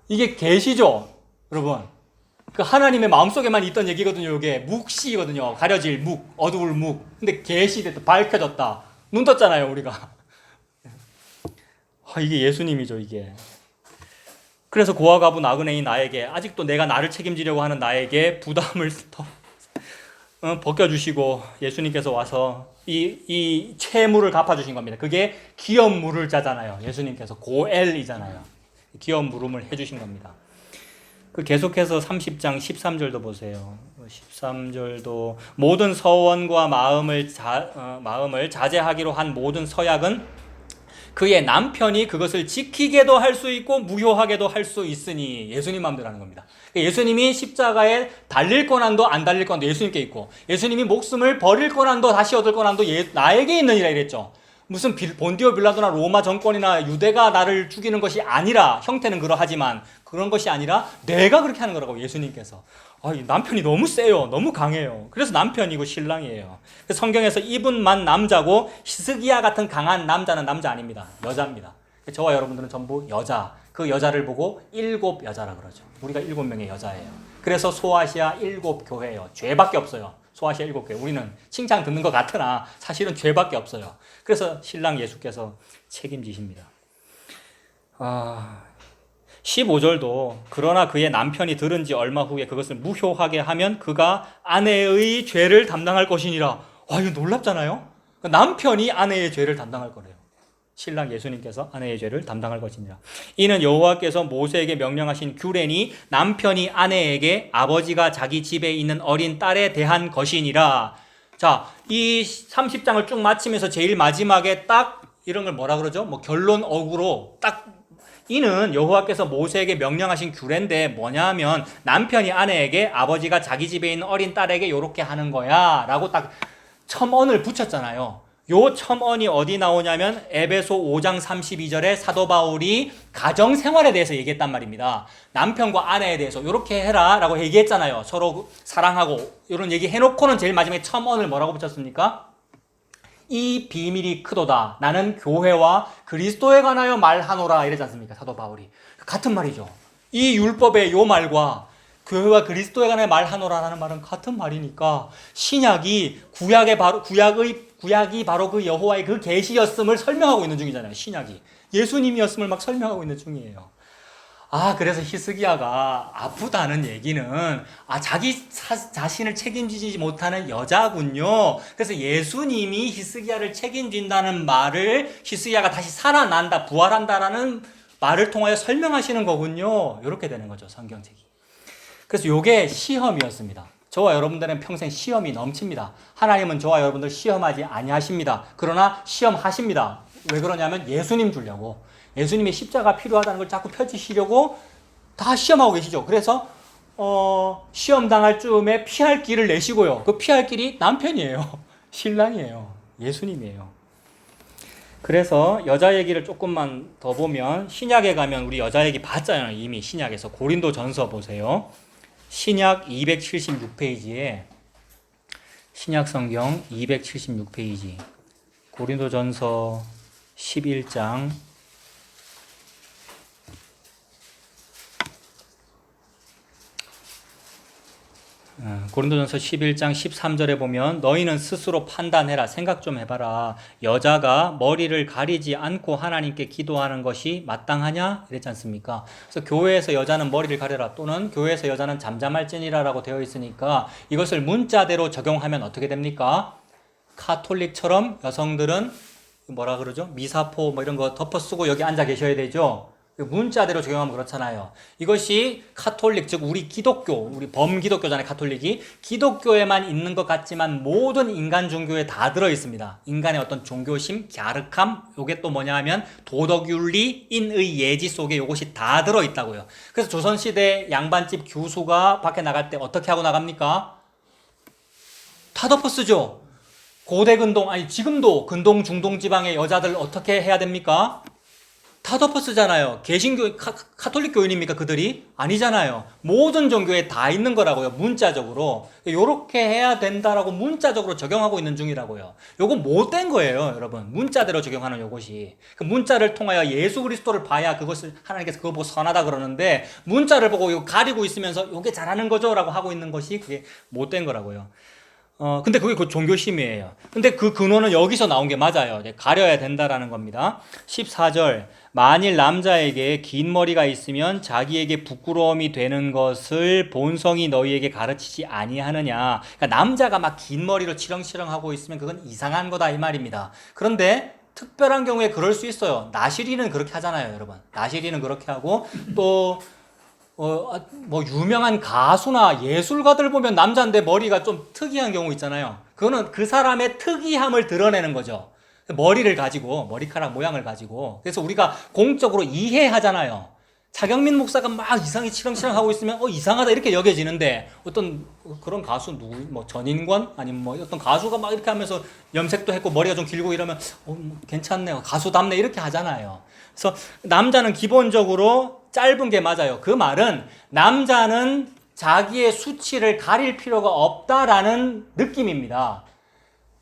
이게 계시죠, 여러분. 그 하나님의 마음속에만 있던 얘기거든요. 이게 묵시거든요. 가려질 묵, 어두울 묵. 근데 계시됐다, 밝혀졌다. 눈 떴잖아요, 우리가. 이게 예수님이죠, 이게. 그래서 고아, 과부, 나그네인 나에게 아직도 내가 나를 책임지려고 하는 나에게 부담을 벗겨주시고 예수님께서 와서 이 채무를 갚아주신 겁니다. 그게 기업 물을 자잖아요. 예수님께서 고엘이잖아요. 기업 물음을 해주신 겁니다. 계속해서 30장 13절도 보세요. 13절도 모든 서원과 마음을 자제하기로 한 모든 서약은 그의 남편이 그것을 지키게도 할 수 있고 무효하게도 할 수 있으니 예수님 마음대로 하는 겁니다. 예수님이 십자가에 달릴 권한도 안 달릴 권한도 예수님께 있고 예수님이 목숨을 버릴 권한도 다시 얻을 권한도 나에게 있느니라 이랬죠. 무슨 본디오 빌라도나 로마 정권이나 유대가 나를 죽이는 것이 아니라 형태는 그러하지만 그런 것이 아니라 내가 그렇게 하는 거라고 예수님께서. 남편이 너무 세요. 너무 강해요. 그래서 남편이고 신랑이에요. 성경에서 이분만 남자고 히스기야 같은 강한 남자는 남자 아닙니다. 여자입니다. 저와 여러분들은 전부 여자. 그 여자를 보고 7 여자라 그러죠. 우리가 7명의 여자예요. 그래서 소아시아 7 교회예요. 죄밖에 없어요. 소아시아 7 교회. 우리는 칭찬 듣는 것 같으나 사실은 죄밖에 없어요. 그래서 신랑 예수께서 책임지십니다. 15절도 그러나 그의 남편이 들은 지 얼마 후에 그것을 무효하게 하면 그가 아내의 죄를 담당할 것이니라. 이거 놀랍잖아요. 남편이 아내의 죄를 담당할 거래요. 신랑 예수님께서 아내의 죄를 담당할 것이니라. 이는 여호와께서 모세에게 명령하신 규례니 남편이 아내에게 아버지가 자기 집에 있는 어린 딸에 대한 것이니라. 자, 이 30장을 쭉 마치면서 제일 마지막에 딱 이런 걸 뭐라 그러죠? 결론 어구로 딱 이는 여호와께서 모세에게 명령하신 규례인데 뭐냐면 남편이 아내에게 아버지가 자기 집에 있는 어린 딸에게 요렇게 하는 거야 라고 딱 첨언을 붙였잖아요. 요 첨언이 어디 나오냐면 에베소 5장 32절에 사도 바울이 가정생활에 대해서 얘기했단 말입니다. 남편과 아내에 대해서 요렇게 해라 라고 얘기했잖아요. 서로 사랑하고 이런 얘기 해놓고는 제일 마지막에 첨언을 뭐라고 붙였습니까? 이 비밀이 크도다. 나는 교회와 그리스도에 관하여 말하노라 이러지 않습니까? 사도 바울이. 같은 말이죠. 이 율법의 요 말과 교회와 그리스도에 관해 말하노라라는 말은 같은 말이니까 신약이 구약이 바로 그 여호와의 그 계시였음을 설명하고 있는 중이잖아요. 신약이 예수님이었음을 막 설명하고 있는 중이에요. 그래서 히스기야가 아프다는 얘기는 자기 자신을 책임지지 못하는 여자군요. 그래서 예수님이 히스기야를 책임진다는 말을 히스기야가 다시 살아난다, 부활한다라는 말을 통하여 설명하시는 거군요. 이렇게 되는 거죠, 성경책이. 그래서 이게 시험이었습니다. 저와 여러분들은 평생 시험이 넘칩니다. 하나님은 저와 여러분들 시험하지 아니하십니다. 그러나 시험하십니다. 왜 그러냐면 예수님 주려고. 예수님의 십자가 필요하다는 걸 자꾸 펼치시려고 다 시험하고 계시죠. 그래서 시험 당할 쯤에 피할 길을 내시고요. 그 피할 길이 남편이에요. 신랑이에요. 예수님이에요. 그래서 여자 얘기를 조금만 더 보면 신약에 가면 우리 여자 얘기 봤잖아요. 이미 신약에서. 고린도전서 보세요. 신약 276페이지에 신약 성경 276페이지 고린도전서 11장 고린도전서 11장 13절에 보면 너희는 스스로 판단해라. 생각 좀 해봐라. 여자가 머리를 가리지 않고 하나님께 기도하는 것이 마땅하냐? 이랬지 않습니까? 그래서 교회에서 여자는 머리를 가려라 또는 교회에서 여자는 잠잠할지니라라고 되어 있으니까 이것을 문자대로 적용하면 어떻게 됩니까? 카톨릭처럼 여성들은 뭐라 그러죠? 미사포 뭐 이런 거 덮어쓰고 여기 앉아 계셔야 되죠? 문자대로 적용하면 그렇잖아요. 이것이 카톨릭, 즉 우리 기독교, 우리 범기독교잖아요. 카톨릭이 기독교에만 있는 것 같지만 모든 인간 종교에 다 들어있습니다. 인간의 어떤 종교심, 갸륵함, 요게 또 뭐냐 하면 도덕윤리, 인의 예지 속에 요것이 다 들어있다고요. 그래서 조선시대 양반집 교수가 밖에 나갈 때 어떻게 하고 나갑니까? 다 덮어쓰죠. 고대 근동, 아니 지금도 근동 중동 지방의 여자들 어떻게 해야 됩니까? 다 덮어쓰잖아요. 개신교, 카톨릭 교인입니까 그들이? 아니잖아요. 모든 종교에 다 있는 거라고요. 문자적으로. 요렇게 해야 된다라고 문자적으로 적용하고 있는 중이라고요. 요건 못된 거예요, 여러분. 문자대로 적용하는 요것이. 그 문자를 통하여 예수 그리스도를 봐야 그것을 하나님께서 그거 보고 선하다 그러는데 문자를 보고 이거 가리고 있으면서 요게 잘하는 거죠? 라고 하고 있는 것이 그게 못된 거라고요. 근데 그게 그 종교심이에요. 근데 그 근원은 여기서 나온 게 맞아요. 가려야 된다라는 겁니다. 14절. 만일 남자에게 긴 머리가 있으면 자기에게 부끄러움이 되는 것을 본성이 너희에게 가르치지 아니하느냐. 그러니까 남자가 막 긴 머리로 치렁치렁 하고 있으면 그건 이상한 거다 이 말입니다. 그런데 특별한 경우에 그럴 수 있어요. 나시리는 그렇게 하잖아요, 여러분. 나시리는 그렇게 하고 또 뭐 유명한 가수나 예술가들 보면 남자인데 머리가 좀 특이한 경우 있잖아요. 그거는 그 사람의 특이함을 드러내는 거죠. 머리를 가지고, 머리카락 모양을 가지고. 그래서 우리가 공적으로 이해하잖아요. 차경민 목사가 막 이상히 치렁치렁 하고 있으면 이상하다 이렇게 여겨지는데 어떤 그런 가수 누구 뭐 전인권 아니면 뭐 어떤 가수가 막 이렇게 하면서 염색도 했고 머리가 좀 길고 이러면 괜찮네요. 가수답네 이렇게 하잖아요. 그래서 남자는 기본적으로 짧은 게 맞아요. 그 말은 남자는 자기의 수치를 가릴 필요가 없다라는 느낌입니다.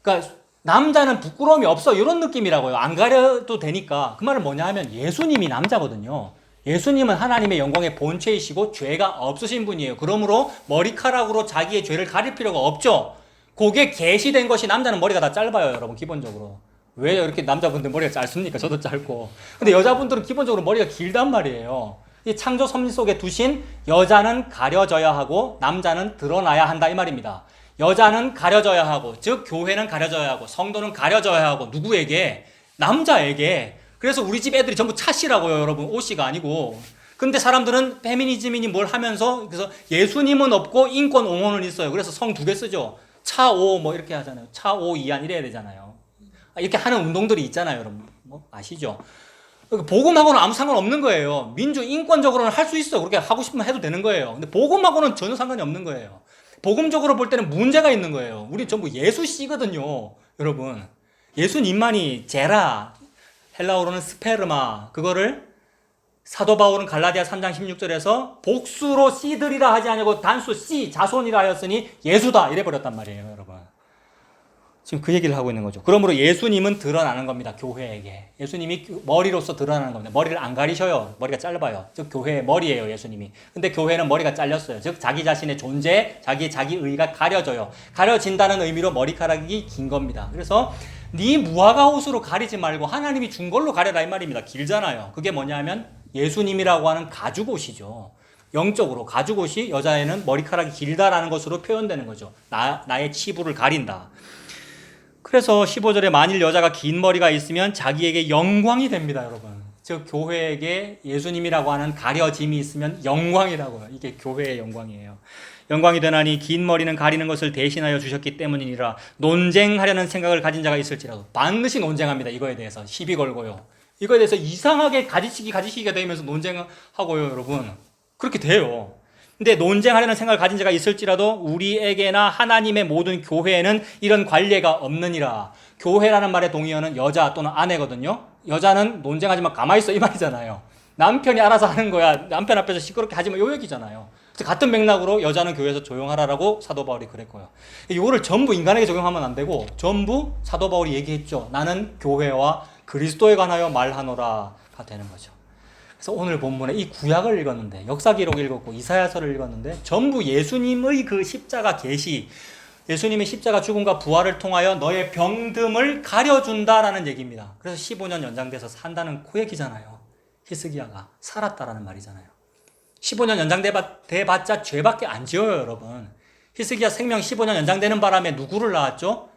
그러니까 남자는 부끄러움이 없어 이런 느낌이라고요. 안 가려도 되니까. 그 말은 뭐냐 하면 예수님이 남자거든요. 예수님은 하나님의 영광의 본체이시고 죄가 없으신 분이에요. 그러므로 머리카락으로 자기의 죄를 가릴 필요가 없죠. 그게 계시된 것이 남자는 머리가 다 짧아요, 여러분. 기본적으로. 왜 이렇게 남자분들 머리가 짧습니까? 저도 짧고. 근데 여자분들은 기본적으로 머리가 길단 말이에요. 이 창조 섭리 속에 두신 여자는 가려져야 하고 남자는 드러나야 한다 이 말입니다. 여자는 가려져야 하고, 즉 교회는 가려져야 하고 성도는 가려져야 하고 누구에게? 남자에게. 그래서 우리 집 애들이 전부 차씨라고요, 여러분. 오씨가 아니고. 근데 사람들은 페미니즘이니 뭘 하면서 그래서 예수님은 없고 인권 옹호는 있어요. 그래서 성 두 개 쓰죠. 차오 뭐 이렇게 하잖아요. 차오 이안 이래야 되잖아요. 이렇게 하는 운동들이 있잖아요, 여러분. 뭐 아시죠? 복음하고는 아무 상관없는 거예요. 민주 인권적으로는 할 수 있어요. 그렇게 하고 싶으면 해도 되는 거예요. 근데 복음하고는 전혀 상관이 없는 거예요. 복음적으로 볼 때는 문제가 있는 거예요. 우리 전부 예수 씨거든요, 여러분. 예수님만이 제라, 헬라어로는 스페르마, 그거를 사도 바울은 갈라디아 3장 16절에서 복수로 씨들이라 하지 아니고 단수 씨, 자손이라 하였으니 예수다 이래 버렸단 말이에요, 여러분. 지금 그 얘기를 하고 있는 거죠. 그러므로 예수님은 드러나는 겁니다. 교회에게. 예수님이 머리로서 드러나는 겁니다. 머리를 안 가리셔요. 머리가 짧아요. 즉 교회의 머리예요, 예수님이. 근데 교회는 머리가 잘렸어요. 즉 자기 자신의 존재, 자기 의의가 가려져요. 가려진다는 의미로 머리카락이 긴 겁니다. 그래서 네 무화과 옷으로 가리지 말고 하나님이 준 걸로 가려라 이 말입니다. 길잖아요. 그게 뭐냐면 예수님이라고 하는 가죽옷이죠. 영적으로 가죽옷이 여자애는 머리카락이 길다라는 것으로 표현되는 거죠. 나의 치부를 가린다. 그래서 15절에 만일 여자가 긴 머리가 있으면 자기에게 영광이 됩니다, 여러분. 즉 교회에게 예수님이라고 하는 가려짐이 있으면 영광이라고요. 이게 교회의 영광이에요. 영광이 되나니 긴 머리는 가리는 것을 대신하여 주셨기 때문이니라. 논쟁하려는 생각을 가진 자가 있을지라도 반드시 논쟁합니다. 이거에 대해서 시비 걸고요. 이거에 대해서 이상하게 가지치기가 되면서 논쟁하고요, 여러분. 그렇게 돼요. 근데 논쟁하려는 생각을 가진 자가 있을지라도 우리에게나 하나님의 모든 교회에는 이런 관례가 없느니라. 교회라는 말의 동의어는 여자 또는 아내거든요. 여자는 논쟁하지 마, 가만히 있어 이 말이잖아요. 남편이 알아서 하는 거야. 남편 앞에서 시끄럽게 하지 마 요 얘기잖아요. 같은 맥락으로 여자는 교회에서 조용하라라고 사도 바울이 그랬고요. 이거를 전부 인간에게 적용하면 안 되고 전부 사도 바울이 얘기했죠. 나는 교회와 그리스도에 관하여 말하노라가 되는 거죠. 그래서 오늘 본문에 이 구약을 읽었는데 역사 기록을 읽었고 이사야서를 읽었는데 전부 예수님의 그 십자가 계시, 예수님의 십자가 죽음과 부활을 통하여 너의 병듦을 가려준다라는 얘기입니다. 그래서 15년 연장돼서 산다는 그 얘기잖아요. 히스기야가 살았다라는 말이잖아요. 15년 연장돼봤자 죄밖에 안 지어요, 여러분. 히스기야 생명 15년 연장되는 바람에 누구를 낳았죠?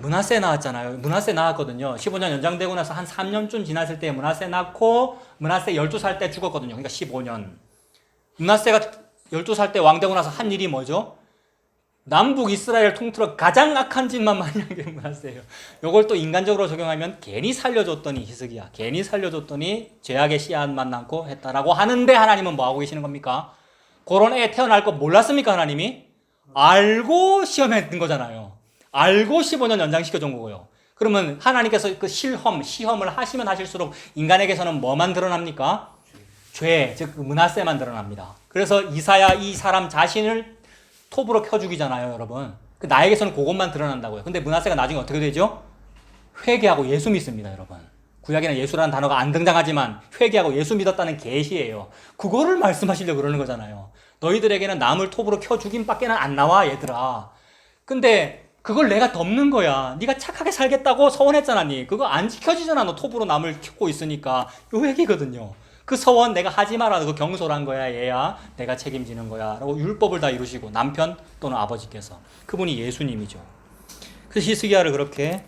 므낫세 나왔잖아요. 므낫세 나왔거든요. 15년 연장되고 나서 한 3년쯤 지났을 때 므낫세 낳고 므낫세 12살 때 죽었거든요. 그러니까 15년. 므낫세가 12살 때 왕 되고 나서 한 일이 뭐죠? 남북 이스라엘 통틀어 가장 악한 짓만 많이 한 게 므낫세예요. 이걸 또 인간적으로 적용하면 괜히 살려줬더니 히스기야. 괜히 살려줬더니 죄악의 씨앗만 남고 했다라고 하는데 하나님은 뭐 하고 계시는 겁니까? 그런 애 태어날 거 몰랐습니까, 하나님이? 알고 시험했던 거잖아요. 알고 15년 연장시켜 준 거고요. 그러면 하나님께서 그 시험을 하시면 하실수록 인간에게서는 뭐만 드러납니까? 죄, 즉 므낫세만 드러납니다. 그래서 이사야 이 사람 자신을 톱으로 켜 죽이잖아요, 여러분. 나에게서는 그것만 드러난다고요. 근데 므낫세가 나중에 어떻게 되죠? 회개하고 예수 믿습니다, 여러분. 구약에는 예수라는 단어가 안 등장하지만 회개하고 예수 믿었다는 계시예요. 그거를 말씀하시려고 그러는 거잖아요. 너희들에게는 남을 톱으로 켜 죽임밖에는 안 나와, 얘들아. 근데 그걸 내가 덮는 거야. 네가 착하게 살겠다고 서원했잖아. 니 그거 안 지켜지잖아. 너 톱으로 남을 켜고 있으니까. 요 얘기거든요. 그 서원 내가 하지 마라. 그거 경솔한 거야. 얘야. 내가 책임지는 거야. 라고 율법을 다 이루시고 남편 또는 아버지께서. 그분이 예수님이죠. 그래서 히스기야를 그렇게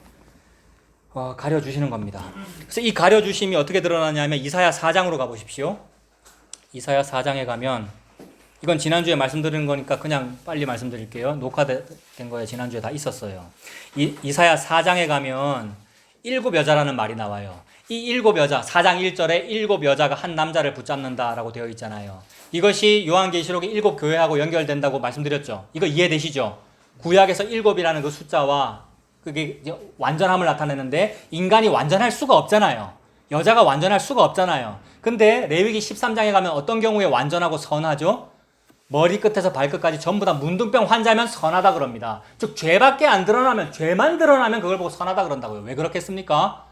가려주시는 겁니다. 그래서 이 가려주심이 어떻게 드러나냐면 이사야 4장으로 가보십시오. 이사야 4장에 가면 이건 지난주에 말씀드린 거니까 그냥 빨리 말씀드릴게요. 녹화된 거에 지난주에 다 있었어요. 이사야 4장에 가면 7 여자라는 말이 나와요. 이 7 여자, 4장 1절에 7 여자가 한 남자를 붙잡는다라고 되어 있잖아요. 이것이 요한계시록의 7 교회하고 연결된다고 말씀드렸죠. 이거 이해되시죠? 구약에서 7이라는 그 숫자와 그게 완전함을 나타내는데 인간이 완전할 수가 없잖아요. 여자가 완전할 수가 없잖아요. 근데 레위기 13장에 가면 어떤 경우에 완전하고 선하죠? 머리끝에서 발끝까지 전부 다 문둥병 환자면 선하다 그럽니다. 즉 죄밖에 안 드러나면, 죄만 드러나면 그걸 보고 선하다 그런다고요. 왜 그렇겠습니까?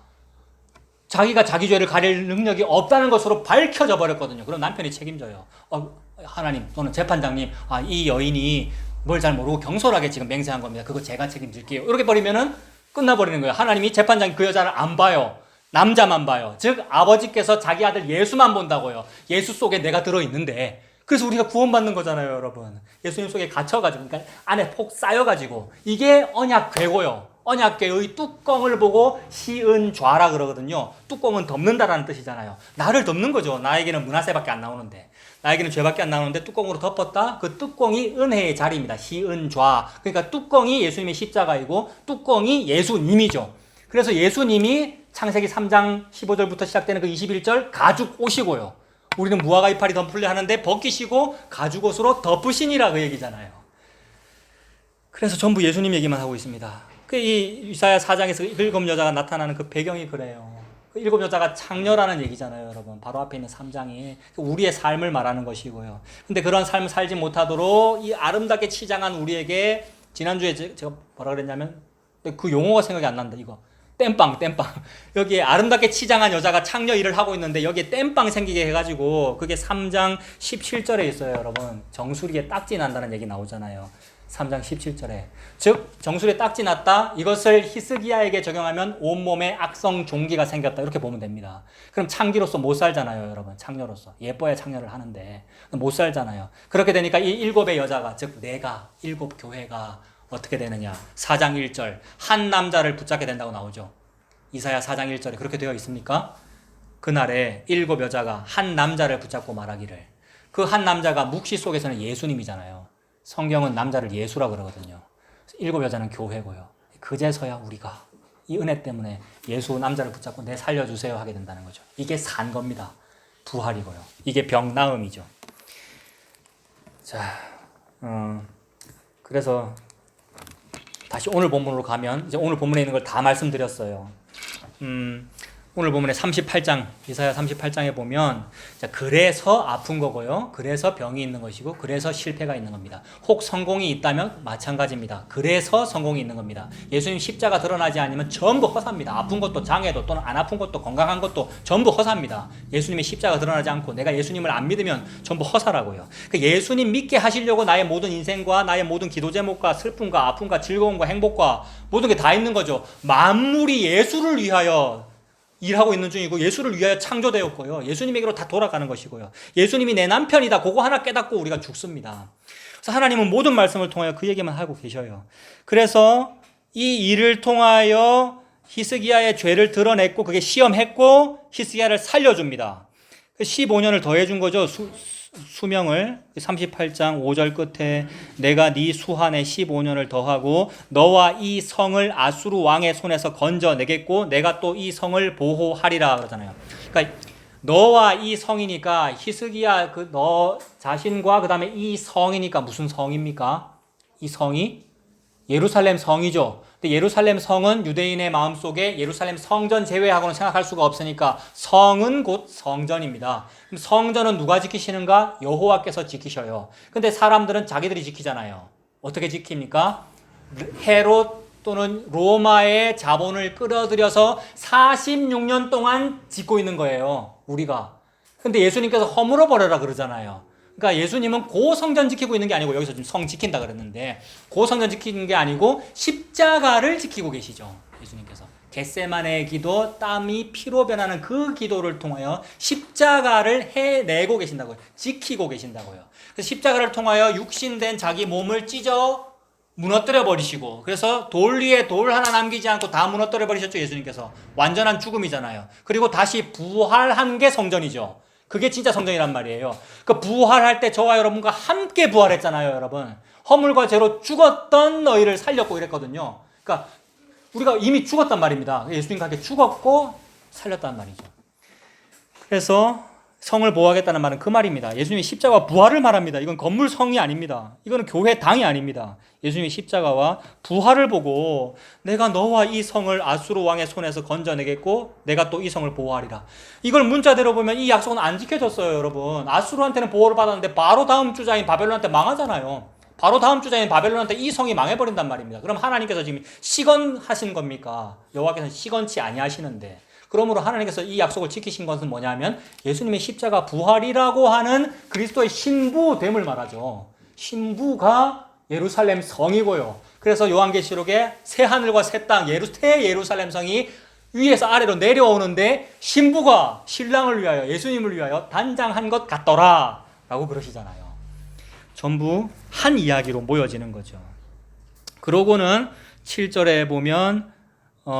자기가 자기 죄를 가릴 능력이 없다는 것으로 밝혀져 버렸거든요. 그럼 남편이 책임져요. 하나님 또는 재판장님, 이 여인이 뭘 잘 모르고 경솔하게 지금 맹세한 겁니다. 그거 제가 책임질게요. 이렇게 버리면은 끝나버리는 거예요. 하나님이 재판장이 그 여자를 안 봐요. 남자만 봐요. 즉 아버지께서 자기 아들 예수만 본다고요. 예수 속에 내가 들어있는데, 그래서 우리가 구원받는 거잖아요, 여러분. 예수님 속에 갇혀가지고, 그러니까 안에 폭 쌓여가지고. 이게 언약궤고요. 언약궤의 뚜껑을 보고 시은좌라 그러거든요. 뚜껑은 덮는다라는 뜻이잖아요. 나를 덮는 거죠. 나에게는 므낫세밖에 안 나오는데. 나에게는 죄밖에 안 나오는데 뚜껑으로 덮었다? 그 뚜껑이 은혜의 자리입니다. 시은좌. 그러니까 뚜껑이 예수님의 십자가이고 뚜껑이 예수님이죠. 그래서 예수님이 창세기 3장 15절부터 시작되는 그 21절 가죽 옷이고요. 우리는 무화과 이파리 덤플레 하는데 벗기시고 가죽옷으로 덮으시니라 그 얘기잖아요. 그래서 전부 예수님 얘기만 하고 있습니다. 이 이사야 4장에서 7 여자가 나타나는 그 배경이 그래요. 그 7 여자가 창녀라는 얘기잖아요, 여러분. 바로 앞에 있는 3장이 우리의 삶을 말하는 것이고요. 근데 그런 삶을 살지 못하도록 이 아름답게 치장한 우리에게 지난주에 제가 뭐라 그랬냐면 근데 그 용어가 생각이 안 난다. 이거 땜빵. 여기에 아름답게 치장한 여자가 창녀 일을 하고 있는데 여기에 땜빵 생기게 해가지고 그게 3장 17절에 있어요. 여러분 정수리에 딱지 난다는 얘기 나오잖아요. 3장 17절에. 즉 정수리에 딱지 났다. 이것을 히스기야에게 적용하면 온몸에 악성 종기가 생겼다. 이렇게 보면 됩니다. 그럼 창기로서 못 살잖아요. 여러분 창녀로서. 예뻐야 창녀를 하는데 못 살잖아요. 그렇게 되니까 이 7의 여자가, 즉 내가, 7 교회가 어떻게 되느냐. 4장 1절 한 남자를 붙잡게 된다고 나오죠. 이사야 4장 1절에 그렇게 되어 있습니까? 그날에 7 여자가 한 남자를 붙잡고 말하기를, 그 한 남자가 묵시 속에서는 예수님이잖아요. 성경은 남자를 예수라 그러거든요. 7 여자는 교회고요. 그제서야 우리가 이 은혜 때문에 예수 남자를 붙잡고 내 살려주세요 하게 된다는 거죠. 이게 산 겁니다. 부활이고요. 이게 병 나음이죠. 자, 그래서 다시 오늘 본문으로 가면, 이제 오늘 본문에 있는 걸 다 말씀드렸어요. 오늘 본문에 38장, 이사야 38장에 보면, 자, 그래서 아픈 거고요. 그래서 병이 있는 것이고, 그래서 실패가 있는 겁니다. 혹 성공이 있다면 마찬가지입니다. 그래서 성공이 있는 겁니다. 예수님 십자가 드러나지 않으면 전부 허사입니다. 아픈 것도 장애도 또는 안 아픈 것도 건강한 것도 전부 허사입니다. 예수님의 십자가 드러나지 않고 내가 예수님을 안 믿으면 전부 허사라고요. 그 예수님 믿게 하시려고 나의 모든 인생과 나의 모든 기도 제목과 슬픔과 아픔과 즐거움과 행복과 모든 게 다 있는 거죠. 만물이 예수를 위하여 일하고 있는 중이고 예수를 위하여 창조되었고요. 예수님에게로 다 돌아가는 것이고요. 예수님이 내 남편이다. 그거 하나 깨닫고 우리가 죽습니다. 그래서 하나님은 모든 말씀을 통하여 그 얘기만 하고 계셔요. 그래서 이 일을 통하여 히스기야의 죄를 드러냈고 그게 시험했고 히스기야를 살려줍니다. 15년을 더해준 거죠. 수명을. 38장 5절 끝에 내가 네 수한에 15년을 더하고 너와 이 성을 아수르 왕의 손에서 건져내겠고 내가 또 이 성을 보호하리라 그러잖아요. 그러니까 너와 이 성이니까 히스기야 그 너 자신과 그 다음에 이 성이니까 무슨 성입니까? 이 성이 예루살렘 성이죠. 근데 예루살렘 성은 유대인의 마음속에 예루살렘 성전 제외하고는 생각할 수가 없으니까 성은 곧 성전입니다. 그럼 성전은 누가 지키시는가? 여호와께서 지키셔요. 근데 사람들은 자기들이 지키잖아요. 어떻게 지킵니까? 헤롯 또는 로마의 자본을 끌어들여서 46년 동안 짓고 있는 거예요. 우리가. 근데 예수님께서 허물어 버려라 그러잖아요. 그러니까 예수님은 고 성전 지키고 있는 게 아니고 여기서 지금 성 지킨다 그랬는데 고 성전 지키는 게 아니고 십자가를 지키고 계시죠. 예수님께서 겟세마네의 기도, 땀이 피로 변하는 그 기도를 통하여 십자가를 해내고 계신다고요. 지키고 계신다고요. 그래서 십자가를 통하여 육신된 자기 몸을 찢어 무너뜨려 버리시고, 그래서 돌 위에 돌 하나 남기지 않고 다 무너뜨려 버리셨죠. 예수님께서 완전한 죽음이잖아요. 그리고 다시 부활한 게 성전이죠. 그게 진짜 성전이란 말이에요. 그 부활할 때 저와 여러분과 함께 부활했잖아요, 여러분. 허물과 죄로 죽었던 너희를 살렸고 이랬거든요. 그러니까 우리가 이미 죽었단 말입니다. 예수님과 함께 죽었고 살렸단 말이죠. 그래서 성을 보호하겠다는 말은 그 말입니다. 예수님의 십자가와 부활을 말합니다. 이건 건물 성이 아닙니다. 이거는 교회 당이 아닙니다. 예수님의 십자가와 부활을 보고 내가 너와 이 성을 아수르 왕의 손에서 건져내겠고 내가 또 이 성을 보호하리라. 이걸 문자대로 보면 이 약속은 안 지켜졌어요, 여러분. 아수르한테는 보호를 받았는데 바로 다음 주자인 바벨론한테 망하잖아요. 바로 다음 주자인 바벨론한테 이 성이 망해버린단 말입니다. 그럼 하나님께서 지금 시건하신 겁니까? 여호와께서는 시건치 아니하시는데. 그러므로 하나님께서 이 약속을 지키신 것은 뭐냐면 예수님의 십자가 부활이라고 하는 그리스도의 신부됨을 말하죠. 신부가 예루살렘 성이고요. 그래서 요한계시록에 새 하늘과 새 땅, 새 예루살렘 성이 위에서 아래로 내려오는데 신부가 신랑을 위하여 예수님을 위하여 단장한 것 같더라 라고 그러시잖아요. 전부 한 이야기로 모여지는 거죠. 그러고는 7절에 보면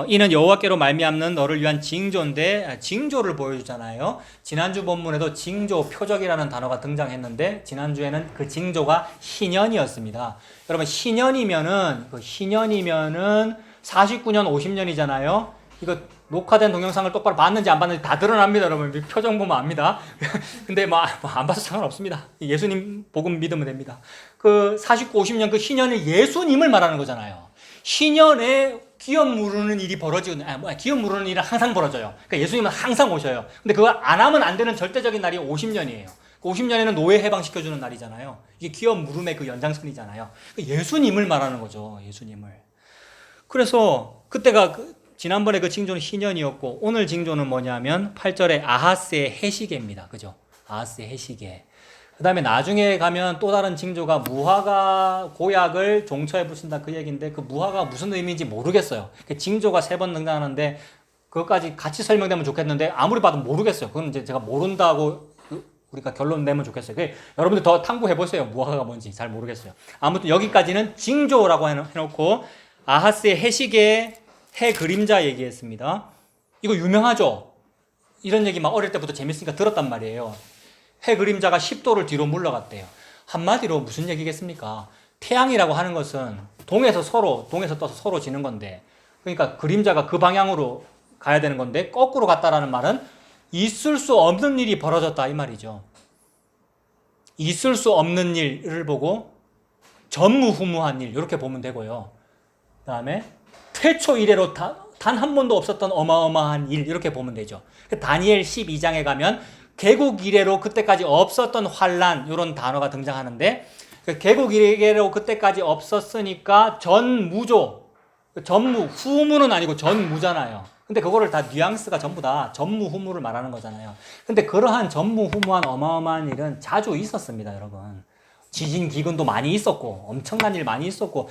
이는 여호와께로 말미암는 너를 위한 징조인데 징조를 보여주잖아요. 지난주 본문에도 징조, 표적이라는 단어가 등장했는데 지난주에는 그 징조가 희년이었습니다. 여러분 희년이면은 49년 50년이잖아요. 이거 녹화된 동영상을 똑바로 봤는지 안 봤는지 다 드러납니다. 여러분 표정 보면 압니다. 근데 안 봐도 상관없습니다. 예수님 복음 믿으면 됩니다. 그 49, 50년 그 희년은 예수님을 말하는 거잖아요. 희년에 기업 무르는 일이 벌어지거든요. 기업 무르는 일은 항상 벌어져요. 그러니까 예수님은 항상 오셔요. 근데 그걸 안 하면 안 되는 절대적인 날이 50년이에요. 50년에는 노예 해방시켜주는 날이잖아요. 이게 기업 무름의 그 연장선이잖아요. 예수님을 말하는 거죠. 예수님을. 그래서 그때가 지난번에 그 징조는 희년이었고 오늘 징조는 뭐냐면 8절에 아하스의 해시계입니다. 그죠? 아하스의 해시계. 그 다음에 나중에 가면 또 다른 징조가 무화과 고약을 종처에 붙인다 그 얘기인데 그 무화과가 무슨 의미인지 모르겠어요. 징조가 3번 등장하는데 그것까지 같이 설명되면 좋겠는데 아무리 봐도 모르겠어요. 그건 이제 제가 모른다고 우리가 결론 내면 좋겠어요. 여러분들 더 탐구해보세요. 무화과가 뭔지 잘 모르겠어요. 아무튼 여기까지는 징조라고 해놓고 아하스의 해시계의 해 그림자 얘기했습니다. 이거 유명하죠? 이런 얘기 막 어릴 때부터 재밌으니까 들었단 말이에요. 해 그림자가 10도를 뒤로 물러갔대요. 한마디로 무슨 얘기겠습니까? 태양이라고 하는 것은 동에서 떠서 서로 지는 건데, 그러니까 그림자가 그 방향으로 가야 되는 건데 거꾸로 갔다라는 말은 있을 수 없는 일이 벌어졌다 이 말이죠. 있을 수 없는 일을 보고 전무후무한 일 이렇게 보면 되고요. 그 다음에 태초 이래로 단 한 번도 없었던 어마어마한 일 이렇게 보면 되죠. 다니엘 12장에 가면 개국 이래로 그때까지 없었던 환란 이런 단어가 등장하는데 개국 이래로 그때까지 없었으니까 전무조, 후무는 아니고 전무잖아요. 근데 그거를 다 뉘앙스가 전부 다 전무후무를 말하는 거잖아요. 근데 그러한 전무후무한 어마어마한 일은 자주 있었습니다, 여러분. 지진 기근도 많이 있었고 엄청난 일 많이 있었고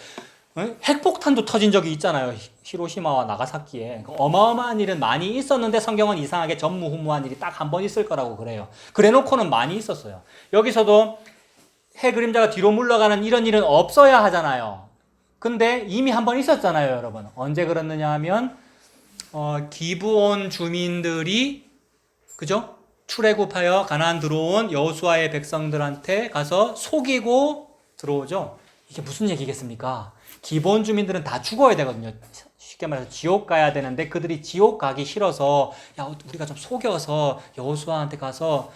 핵폭탄도 터진 적이 있잖아요. 히로시마와 나가사키에. 어마어마한 일은 많이 있었는데 성경은 이상하게 전무후무한 일이 딱 한 번 있을 거라고 그래요. 그래놓고는 많이 있었어요. 여기서도 해 그림자가 뒤로 물러가는 이런 일은 없어야 하잖아요. 근데 이미 한 번 있었잖아요, 여러분. 언제 그랬느냐 하면 기브온 주민들이 그죠? 출애굽하여 가나안 들어온 여호수아의 백성들한테 가서 속이고 들어오죠. 이게 무슨 얘기겠습니까? 기본 주민들은 다 죽어야 되거든요. 쉽게 말해서 지옥 가야 되는데 그들이 지옥 가기 싫어서 야 우리가 좀 속여서 여호수아한테 가서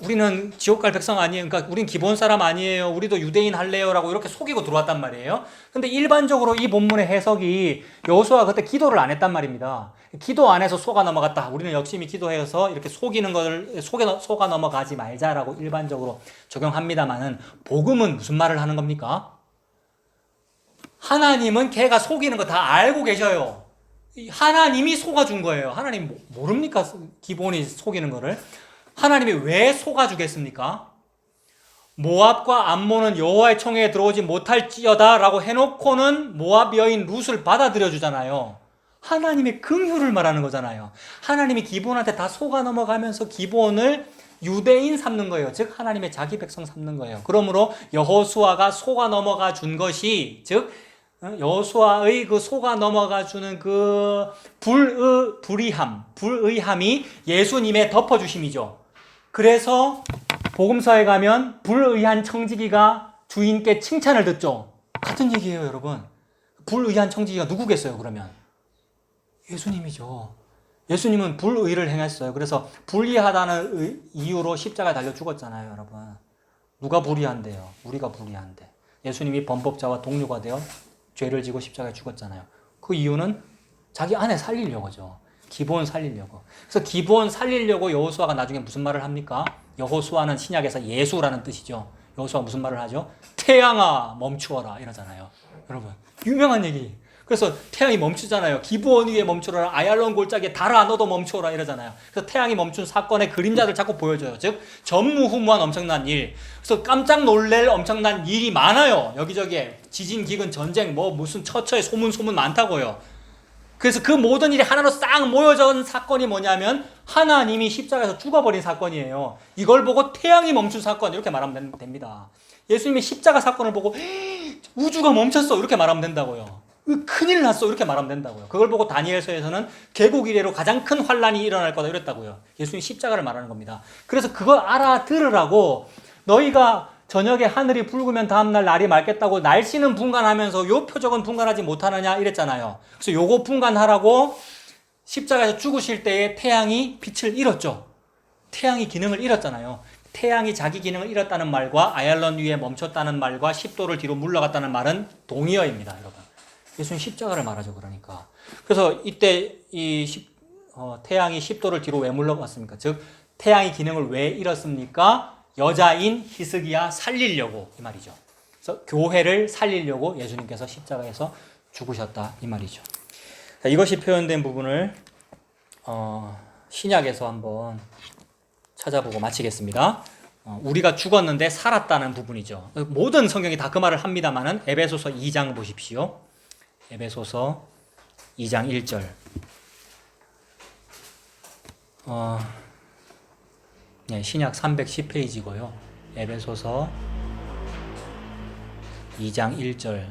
우리는 지옥 갈 백성 아니에요. 그러니까 우린 기본 사람 아니에요. 우리도 유대인 할래요라고 이렇게 속이고 들어왔단 말이에요. 근데 일반적으로 이 본문의 해석이 여호수아가 그때 기도를 안 했단 말입니다. 기도 안 해서 속아 넘어갔다. 우리는 열심히 기도해서 이렇게 속이는 걸 속아 넘어가지 말자라고 일반적으로 적용합니다만은 복음은 무슨 말을 하는 겁니까? 하나님은 걔가 속이는 거 다 알고 계셔요. 하나님이 속아준 거예요. 하나님 모릅니까? 기본이 속이는 거를. 하나님이 왜 속아주겠습니까? 모압과 암몬은 여호와의 총회에 들어오지 못할지어다 라고 해놓고는 모압 여인 룻을 받아들여 주잖아요. 하나님의 긍휼을 말하는 거잖아요. 하나님이 기본한테 다 속아 넘어가면서 기본을 유대인 삼는 거예요. 즉 하나님의 자기 백성 삼는 거예요. 그러므로 여호수아가 속아 넘어가 준 것이 즉 여호수아의 그 속아 넘어가 주는 그 불의함이 예수님의 덮어주심이죠. 그래서 복음서에 가면 불의한 청지기가 주인께 칭찬을 듣죠. 같은 얘기예요, 여러분. 불의한 청지기가 누구겠어요, 그러면? 예수님이죠. 예수님은 불의를 행했어요. 그래서 불의하다는 이유로 십자가에 달려 죽었잖아요, 여러분. 누가 불의한데요? 우리가 불의한데. 예수님이 범법자와 동료가 되어 죄를 지고 십자가에 죽었잖아요. 그 이유는 자기 아내 살리려고죠. 기본 살리려고. 그래서 기본 살리려고 여호수아가 나중에 무슨 말을 합니까? 여호수아는 신약에서 예수라는 뜻이죠. 여호수아가 무슨 말을 하죠? 태양아 멈추어라 이러잖아요. 여러분 유명한 얘기. 그래서 태양이 멈추잖아요. 기브온 위에 멈추어라. 아얄론 골짜기에 달아 너도 멈추어라 이러잖아요. 그래서 태양이 멈춘 사건의 그림자들 자꾸 보여줘요. 즉 전무후무한 엄청난 일. 그래서 깜짝 놀랄 엄청난 일이 많아요. 여기저기에 지진, 기근, 전쟁, 뭐 무슨 처처에 소문 많다고요. 그래서 그 모든 일이 하나로 싹 모여진 사건이 뭐냐면 하나님이 십자가에서 죽어버린 사건이에요. 이걸 보고 태양이 멈춘 사건 이렇게 말하면 됩니다. 예수님이 십자가 사건을 보고 우주가 멈췄어 이렇게 말하면 된다고요. 큰일 났어 이렇게 말하면 된다고요. 그걸 보고 다니엘서에서는 개국 이래로 가장 큰 환란이 일어날 거다 이랬다고요. 예수님 십자가를 말하는 겁니다. 그래서 그걸 알아들으라고 너희가 저녁에 하늘이 붉으면 다음날 날이 맑겠다고 날씨는 분간하면서 요 표적은 분간하지 못하느냐 이랬잖아요. 그래서 요거 분간하라고 십자가에서 죽으실 때에 태양이 빛을 잃었죠. 태양이 기능을 잃었잖아요. 태양이 자기 기능을 잃었다는 말과 아얄론 위에 멈췄다는 말과 10도를 뒤로 물러갔다는 말은 동의어입니다, 여러분. 예수님 십자가를 말하죠, 그러니까. 그래서 이때 태양이 10도를 뒤로 왜 물러갔습니까? 즉 태양이 기능을 왜 잃었습니까? 여자인 히스기야 살리려고 이 말이죠. 그래서 교회를 살리려고 예수님께서 십자가에서 죽으셨다 이 말이죠. 자, 이것이 표현된 부분을 신약에서 한번 찾아보고 마치겠습니다. 우리가 죽었는데 살았다는 부분이죠. 모든 성경이 다 그 말을 합니다만은 에베소서 2장 보십시오. 에베소서 2장 1절. 네, 신약 310페이지고요. 에베소서 2장 1절.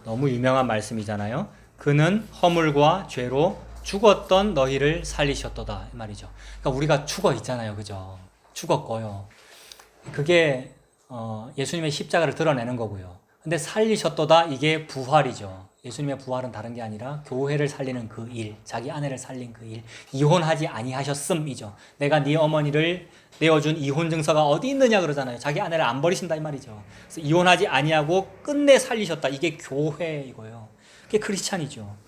너무 유명한 말씀이잖아요. 그는 허물과 죄로 죽었던 너희를 살리셨도다 이 말이죠. 그러니까 우리가 죽어 있잖아요, 그죠? 죽었고요. 그게 예수님의 십자가를 드러내는 거고요. 근데 살리셨도다 이게 부활이죠. 예수님의 부활은 다른 게 아니라 교회를 살리는 그 일, 자기 아내를 살린 그 일, 이혼하지 아니하셨음이죠. 내가 네 어머니를 내어준 이혼 증서가 어디 있느냐 그러잖아요. 자기 아내를 안 버리신다 이 말이죠. 그래서 이혼하지 아니하고 끝내 살리셨다. 이게 교회이고요. 그게 크리스찬이죠.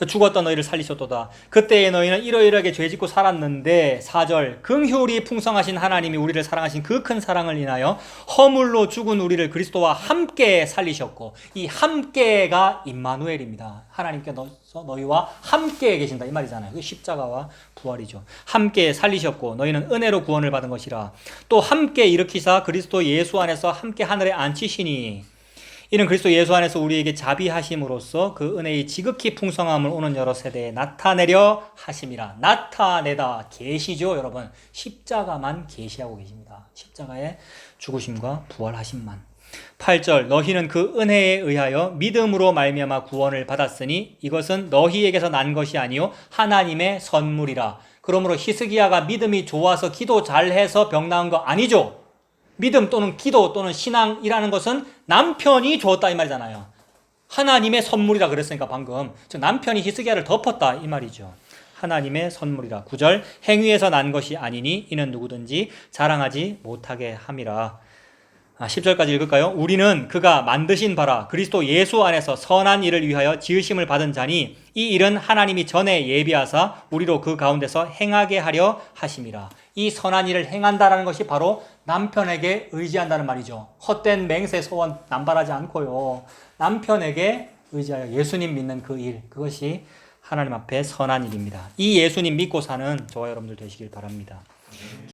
죽었던 너희를 살리셨도다. 그때의 너희는 이러이러하게 죄짓고 살았는데 4절 긍휼이 풍성하신 하나님이 우리를 사랑하신 그 큰 사랑을 인하여 허물로 죽은 우리를 그리스도와 함께 살리셨고 이 함께가 임마누엘입니다. 하나님께서 너희와 함께 계신다 이 말이잖아요. 그게 십자가와 부활이죠. 함께 살리셨고 너희는 은혜로 구원을 받은 것이라. 또 함께 일으키사 그리스도 예수 안에서 함께 하늘에 앉히시니 이는 그리스도 예수 안에서 우리에게 자비하심으로써 그 은혜의 지극히 풍성함을 오는 여러 세대에 나타내려 하심이라. 나타내다 계시죠 여러분. 십자가만 계시하고 계십니다. 십자가의 죽으심과 부활하심만. 8절 너희는 그 은혜에 의하여 믿음으로 말미암아 구원을 받았으니 이것은 너희에게서 난 것이 아니요 하나님의 선물이라. 그러므로 히스기야가 믿음이 좋아서 기도 잘해서 병 나은 거 아니죠. 믿음 또는 기도 또는 신앙이라는 것은 남편이 주었다 이 말이잖아요. 하나님의 선물이라 그랬으니까 방금 남편이 히스기야를 덮었다 이 말이죠. 하나님의 선물이라. 9절 행위에서 난 것이 아니니 이는 누구든지 자랑하지 못하게 함이라. 10절까지 읽을까요? 우리는 그가 만드신 바라 그리스도 예수 안에서 선한 일을 위하여 지으심을 받은 자니 이 일은 하나님이 전에 예비하사 우리로 그 가운데서 행하게 하려 하심이라. 이 선한 일을 행한다라는 것이 바로 남편에게 의지한다는 말이죠. 헛된 맹세 소원 남발하지 않고요. 남편에게 의지하여 예수님 믿는 그 일, 그것이 하나님 앞에 선한 일입니다. 이 예수님 믿고 사는 저와 여러분들 되시길 바랍니다.